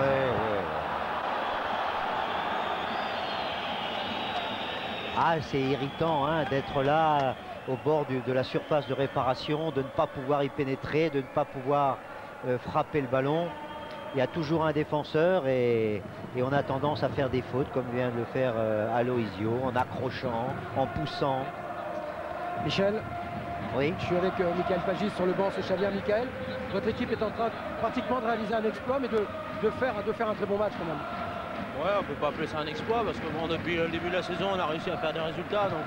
C'est irritant hein, d'être là au bord de la surface de réparation, de ne pas pouvoir y pénétrer, de ne pas pouvoir frapper le ballon. Il y a toujours un défenseur et on a tendance à faire des fautes comme vient de le faire Aloisio, en accrochant, en poussant.
Michel,
oui.
Je suis avec Michael Pagis sur le banc socialien. Michael, votre équipe est en train pratiquement de réaliser un exploit, mais de faire un très bon match quand même.
Ouais, on peut pas appeler ça un exploit parce que bon, depuis le début de la saison, on a réussi à faire des résultats. Donc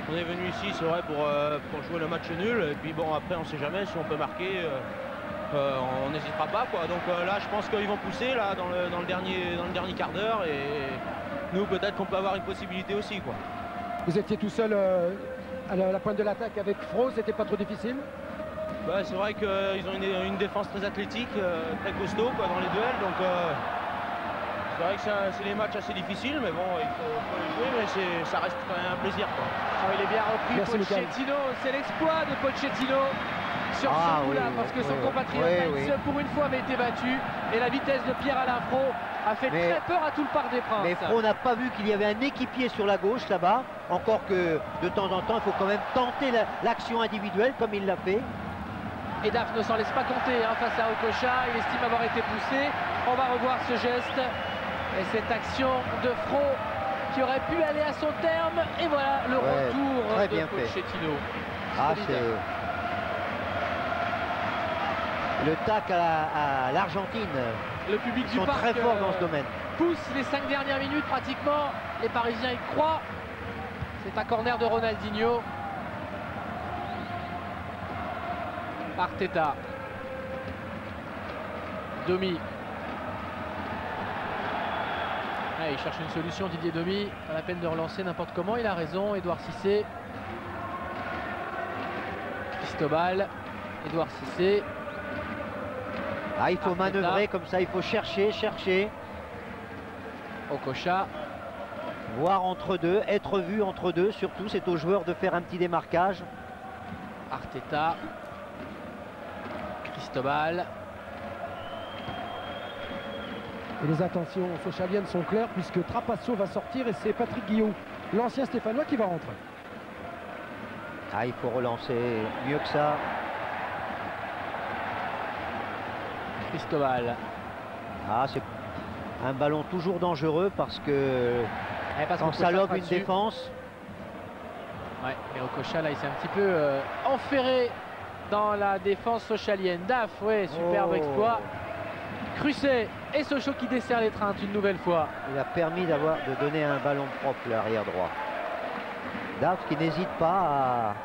on est venu ici, c'est vrai, pour jouer le match nul. Et puis bon, après, on sait jamais si on peut marquer. On n'hésitera pas, quoi. Donc là, je pense qu'ils vont pousser là dans le dernier quart d'heure. Et nous, peut-être qu'on peut avoir une possibilité aussi, quoi.
Vous étiez tout seul à la pointe de l'attaque avec Fro, c'était pas trop difficile?
Bah, c'est vrai qu'ils ont une défense très athlétique, très costaud quoi, dans les duels. Donc c'est vrai que c'est des matchs assez difficiles, mais bon, il faut les jouer, mais ça reste quand même un plaisir, quoi.
Il est bien repris. Pochettino, c'est l'exploit de Pochettino sur ce coup-là, parce que son compatriote pour une fois avait été battu, et la vitesse de Pierre-Alain Fro a fait très peur à tout le Parc des Princes.
Mais Fro n'a pas vu qu'il y avait un équipier sur la gauche là-bas, encore que de temps en temps il faut quand même tenter l'action individuelle comme il l'a fait.
Et Daf ne s'en laisse pas compter face à Okocha, il estime avoir été poussé. On va revoir ce geste et cette action de Fro qui aurait pu aller à son terme, et voilà le retour de Pochettino.
Le tac à l'Argentine.
Le public du
Parc sont très forts dans ce domaine.
Pousse les 5 dernières minutes pratiquement. Les Parisiens y croient. C'est un corner de Ronaldinho. Arteta. Domi. Ah, il cherche une solution, Didier Domi. Pas la peine de relancer n'importe comment, il a raison. Edouard Cissé. Cristobal. Edouard Cissé.
Ah, il faut
Arteta.
manœuvrer comme ça, il faut chercher.
Okocha.
Voir entre deux, être vu entre deux. Surtout, c'est aux joueurs de faire un petit démarquage.
Arteta. Cristobal.
Et les intentions sochaliennes sont claires puisque Trapasso va sortir et c'est Patrick Guillaume, l'ancien Stéphanois, qui va rentrer.
Ah, il faut relancer mieux que ça.
Cristobal.
Ah, c'est un ballon toujours dangereux parce que quand ça lobe une défense.
Ouais, mais Okocha là il s'est un petit peu enferré dans la défense sochalienne. Daf, ouais, superbe exploit. Crusset et Sochaux qui dessert l'étreinte une nouvelle fois.
Il a permis de donner un ballon propre l'arrière droit. Daf qui n'hésite pas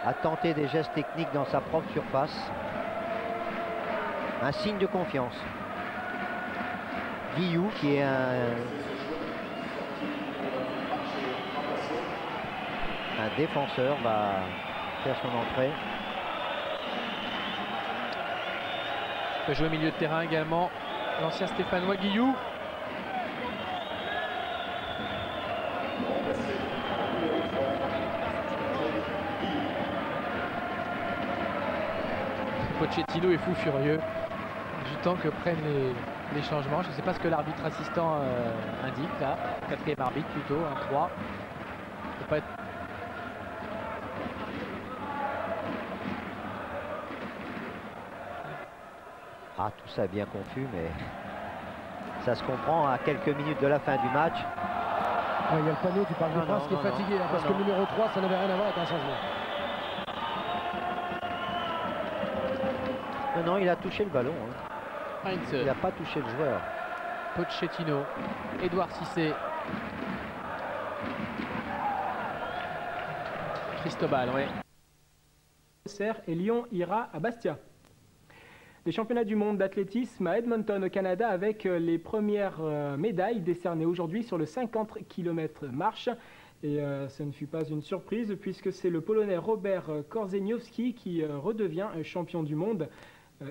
à tenter des gestes techniques dans sa propre surface. Un signe de confiance. Guillou qui est un défenseur va faire son entrée.
Il peut jouer au milieu de terrain également l'ancien Stéphanois Guillou. Pochettino est fou furieux du temps que prennent les changements. Je ne sais pas ce que l'arbitre assistant indique là. Quatrième arbitre plutôt, un 3. Faut pas être...
Ah, tout ça est bien confus, mais ça se comprend à quelques minutes de la fin du match.
Ouais, il y a le panneau du Parc des Princes qui est fatigué, hein, parce que le numéro 3, ça n'avait rien à voir avec un changement.
Non, il a touché le ballon. Hein. Il n'a pas touché le joueur.
Pochettino, Edouard Cissé. Cristobal, oui.
Et Lyon ira à Bastia. Les championnats du monde d'athlétisme à Edmonton au Canada avec les premières médailles décernées aujourd'hui sur le 50 km marche. Et ce ne fut pas une surprise puisque c'est le Polonais Robert Korzeniowski qui redevient champion du monde.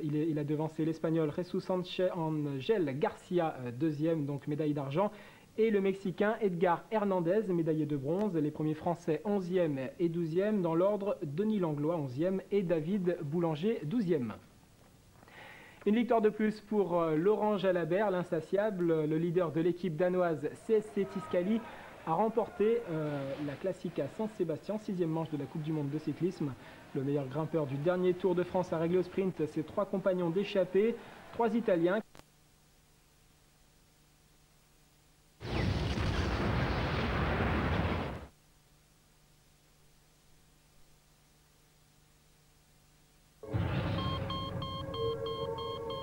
Il a devancé l'Espagnol Jesus Angel Garcia, deuxième, donc médaille d'argent, et le Mexicain Edgar Hernandez, médaillé de bronze. Les premiers Français 11e et 12e dans l'ordre, Denis Langlois 11e et David Boulanger 12e. Une victoire de plus pour Laurent Jalabert, l'insatiable, le leader de l'équipe danoise CSC Tiscali, a remporté la Classica Saint-Sébastien, 6e manche de la Coupe du Monde de cyclisme. Le meilleur grimpeur du dernier Tour de France a réglé au sprint ses 3 compagnons d'échappée, 3 Italiens.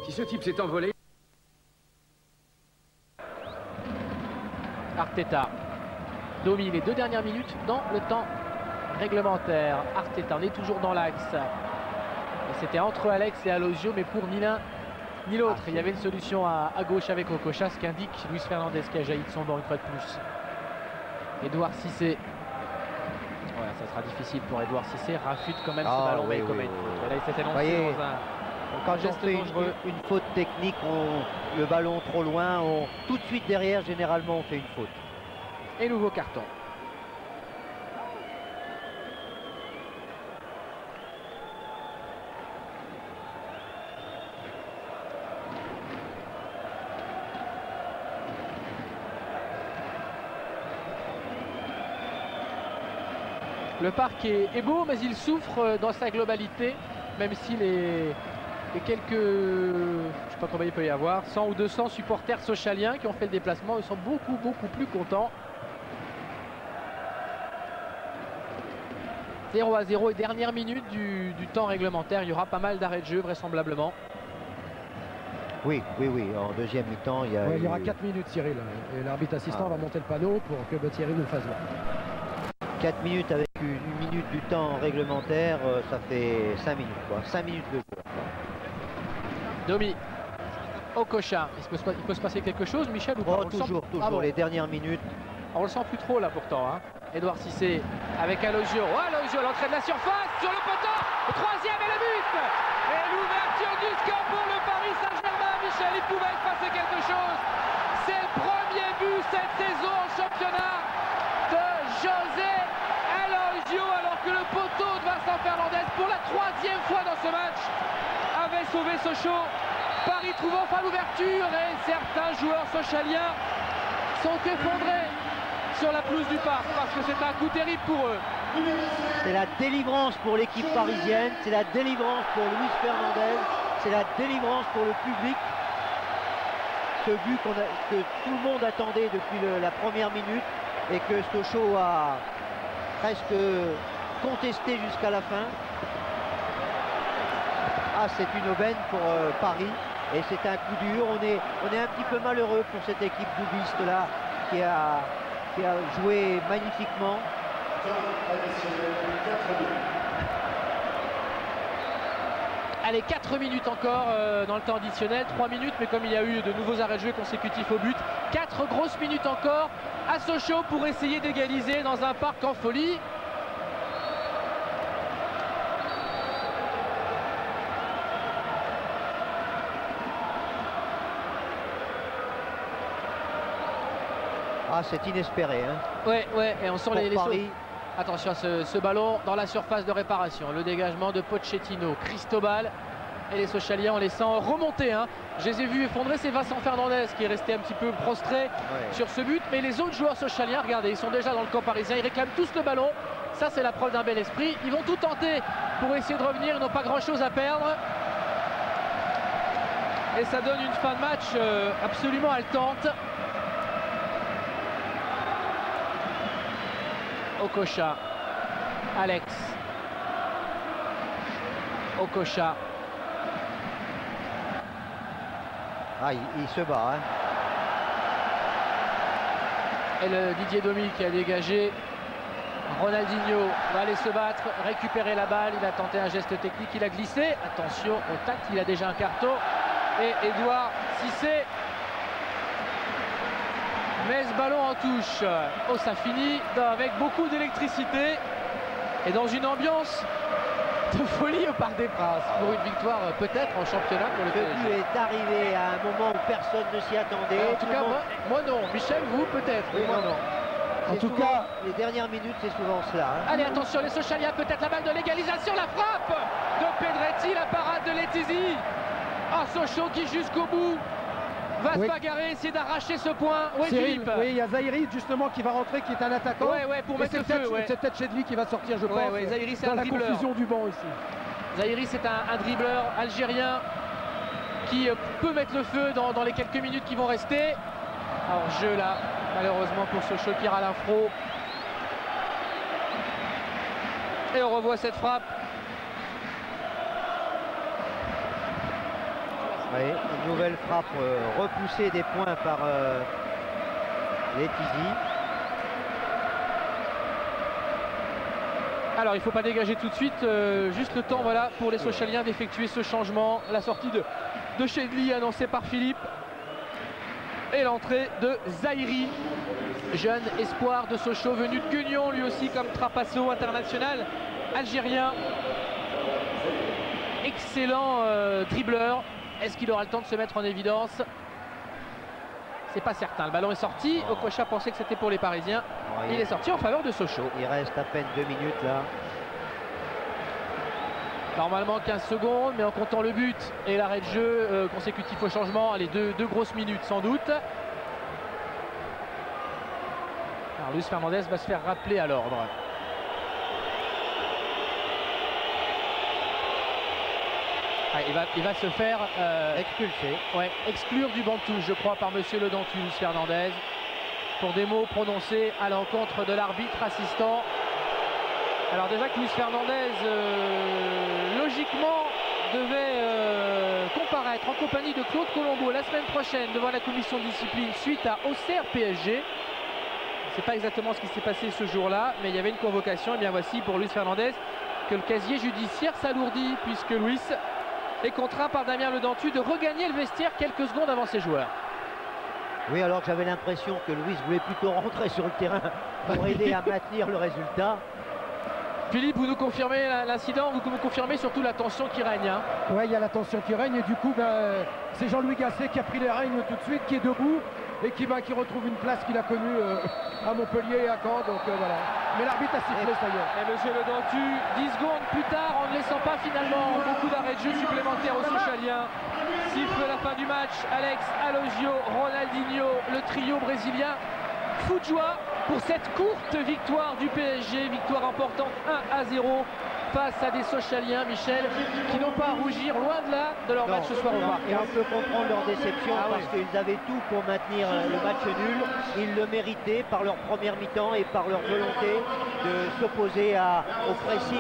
Si ce type s'est envolé...
Arteta domine les 2 dernières minutes dans le temps réglementaire. Arteta, on est toujours dans l'axe. C'était entre Alex et Alosio, mais pour ni l'un ni l'autre. Il y avait une solution à gauche avec Okocha, ce qu'indique Luis Fernandez qui a jailli de son banc une fois de plus. Edouard Cissé. Voilà, ça sera difficile pour Edouard Cissé. Rafute quand même ce ballon, mais il commet une faute. Là, il s'est élancé dans un...
Quand on fait une faute technique, le ballon trop loin, tout de suite derrière, généralement, on fait une faute.
Et nouveau carton. Le parc est beau, mais il souffre dans sa globalité, même si les quelques, je ne sais pas combien il peut y avoir, 100 ou 200 supporters sochaliens qui ont fait le déplacement, ils sont beaucoup plus contents. 0-0 et dernière minute du temps réglementaire, il y aura pas mal d'arrêts de jeu vraisemblablement.
Oui, en deuxième mi-temps, il y
aura 4 minutes, Cyril, et l'arbitre assistant va monter le panneau pour que Thierry nous le fasse voir.
4 minutes avec une minute du temps réglementaire, ça fait 5 minutes, quoi. 5 minutes de jeu.
Domi, Okocha, il peut se passer quelque chose, Michel, ou pas?
Toujours, toujours, les dernières minutes.
On le sent plus trop là pourtant, hein. Edouard Cissé avec Aloisio. Oh, Aloisio à l'entrée de la surface, sur le poteau, le troisième et le but. Et l'ouverture du score pour le Paris Saint-Germain. Michel, il pouvait se passer quelque chose. C'est le premier but cette saison en championnat de José Aloisio, alors que le poteau de Vincent Fernandez, pour la 3e fois dans ce match, avait sauvé Sochaux. Paris trouve enfin l'ouverture et certains joueurs sochaliens sont effondrés sur la pelouse du parc parce que c'est un coup terrible pour eux.
C'est la délivrance pour l'équipe parisienne, c'est la délivrance pour Luis Fernandez, c'est la délivrance pour le public. Ce but que tout le monde attendait depuis la première minute et que Sochaux a presque contesté jusqu'à la fin. Ah, c'est une aubaine pour Paris et c'est un coup dur. On est un petit peu malheureux pour cette équipe doubliste là qui a joué magnifiquement.
Allez, 4 minutes encore dans le temps additionnel, 3 minutes, mais comme il y a eu de nouveaux arrêts de jeu consécutifs au but, 4 grosses minutes encore à Sochaux pour essayer d'égaliser dans un parc en folie.
Ah, c'est inespéré, hein.
Ouais, et on sent les
Paris.
Attention à ce ballon dans la surface de réparation. Le dégagement de Pochettino, Cristobal. Et les Sochaliens, on les sent remonter, hein. Je les ai vus effondrer, c'est Vincent Fernandez qui est resté un petit peu prostré sur ce but. Mais les autres joueurs sochaliens, regardez, ils sont déjà dans le camp parisien. Ils réclament tous le ballon. Ça, c'est la preuve d'un bel esprit. Ils vont tout tenter pour essayer de revenir. Ils n'ont pas grand-chose à perdre. Et ça donne une fin de match absolument haletante. Okocha, Alex, Okocha.
Ah, il se bat, hein.
Et le Didier Domi qui a dégagé. Ronaldinho va aller se battre, récupérer la balle. Il a tenté un geste technique, il a glissé. Attention au tact, il a déjà un carton. Et Edouard Cissé met ce ballon en touche. Oh, ça finit avec beaucoup d'électricité et dans une ambiance de folie au Parc des Princes pour une victoire peut-être en championnat pour le PSG.
Le but est arrivé à un moment où personne ne s'y attendait.
En tout cas, moi non. Michel, vous peut-être.
Oui,
moi non.
En tout cas, les dernières minutes, c'est souvent cela, hein.
Allez, attention, les Sochaliens, peut-être la balle de l'égalisation, la frappe de Pedretti, la parade de Letizy. Ah, Sochaux qui jusqu'au bout va se bagarrer, essayer d'arracher ce point. Oui, Philippe.
Oui, il y a Zaïri justement qui va rentrer, qui est un attaquant.
Ouais, pour mettre le feu.
C'est peut-être Chedli qui va sortir, je pense.
Zaïri, c'est
dans
un
la
dribbleur.
confusion du banc ici.
Zaïri, c'est un dribbleur algérien qui peut mettre le feu dans les quelques minutes qui vont rester. Alors, jeu là, malheureusement pour Sochaux, Pierre-Alain Fro. Et on revoit cette frappe.
Oui, une nouvelle frappe repoussée des points par Letizy.
Alors il ne faut pas dégager tout de suite, juste le temps voilà, pour les Sochaliens d'effectuer ce changement. La sortie de Chedli annoncée par Philippe. Et l'entrée de Zaïri, jeune espoir de Sochaux, venu de Guignon, lui aussi comme Trapasso, international algérien. Excellent dribbleur. Est-ce qu'il aura le temps de se mettre en évidence? C'est pas certain. Le ballon est sorti. Okocha pensait que c'était pour les Parisiens. Il est sorti en faveur de Sochaux.
Il reste à peine 2 minutes là.
Normalement 15 secondes, mais en comptant le but et l'arrêt de jeu consécutif au changement, allez, deux grosses minutes sans doute. Alors Luis Fernandez va se faire rappeler à l'ordre. Ah, il va se faire
expulser.
Ouais, exclure du banc de touche, je crois, par monsieur Le Dantu, Luis Fernandez, pour des mots prononcés à l'encontre de l'arbitre assistant. Alors déjà que Luis Fernandez, logiquement, devait comparaître en compagnie de Claude Colombo la semaine prochaine devant la commission de discipline suite à Auxerre PSG. c'est pas exactement ce qui s'est passé ce jour-là, mais il y avait une convocation. Et bien voici pour Luis Fernandez que le casier judiciaire s'alourdit, puisque Luis est contraint par Damien Le Dantu de regagner le vestiaire quelques secondes avant ses joueurs.
Oui, alors que j'avais l'impression que Luis voulait plutôt rentrer sur le terrain pour aider à maintenir le résultat.
Philippe, vous nous confirmez l'incident, vous nous confirmez surtout la tension qui règne. Hein.
Oui, il y a la tension qui règne et du coup, c'est Jean-Louis Gasset qui a pris les règnes tout de suite, qui est debout et qui retrouve une place qu'il a connue à Montpellier et à Caen. Donc voilà. Mais l'arbitre a sifflé, ça y est.
Et monsieur Le Dantu, 10 secondes plus tard, en ne laissant pas finalement beaucoup d'arrêts de jeu supplémentaires aux Sochaliens, siffle la fin du match. Alex, Alozio, Ronaldinho, le trio brésilien. Fou de joie pour cette courte victoire du PSG, victoire importante 1-0 face à des Sochaliens, Michel, qui n'ont pas à rougir, loin de là, de leur match ce soir au parc.
Et on peut comprendre leur déception parce qu'ils avaient tout pour maintenir le match nul. Ils le méritaient par leur première mi-temps et par leur volonté de s'opposer au pressing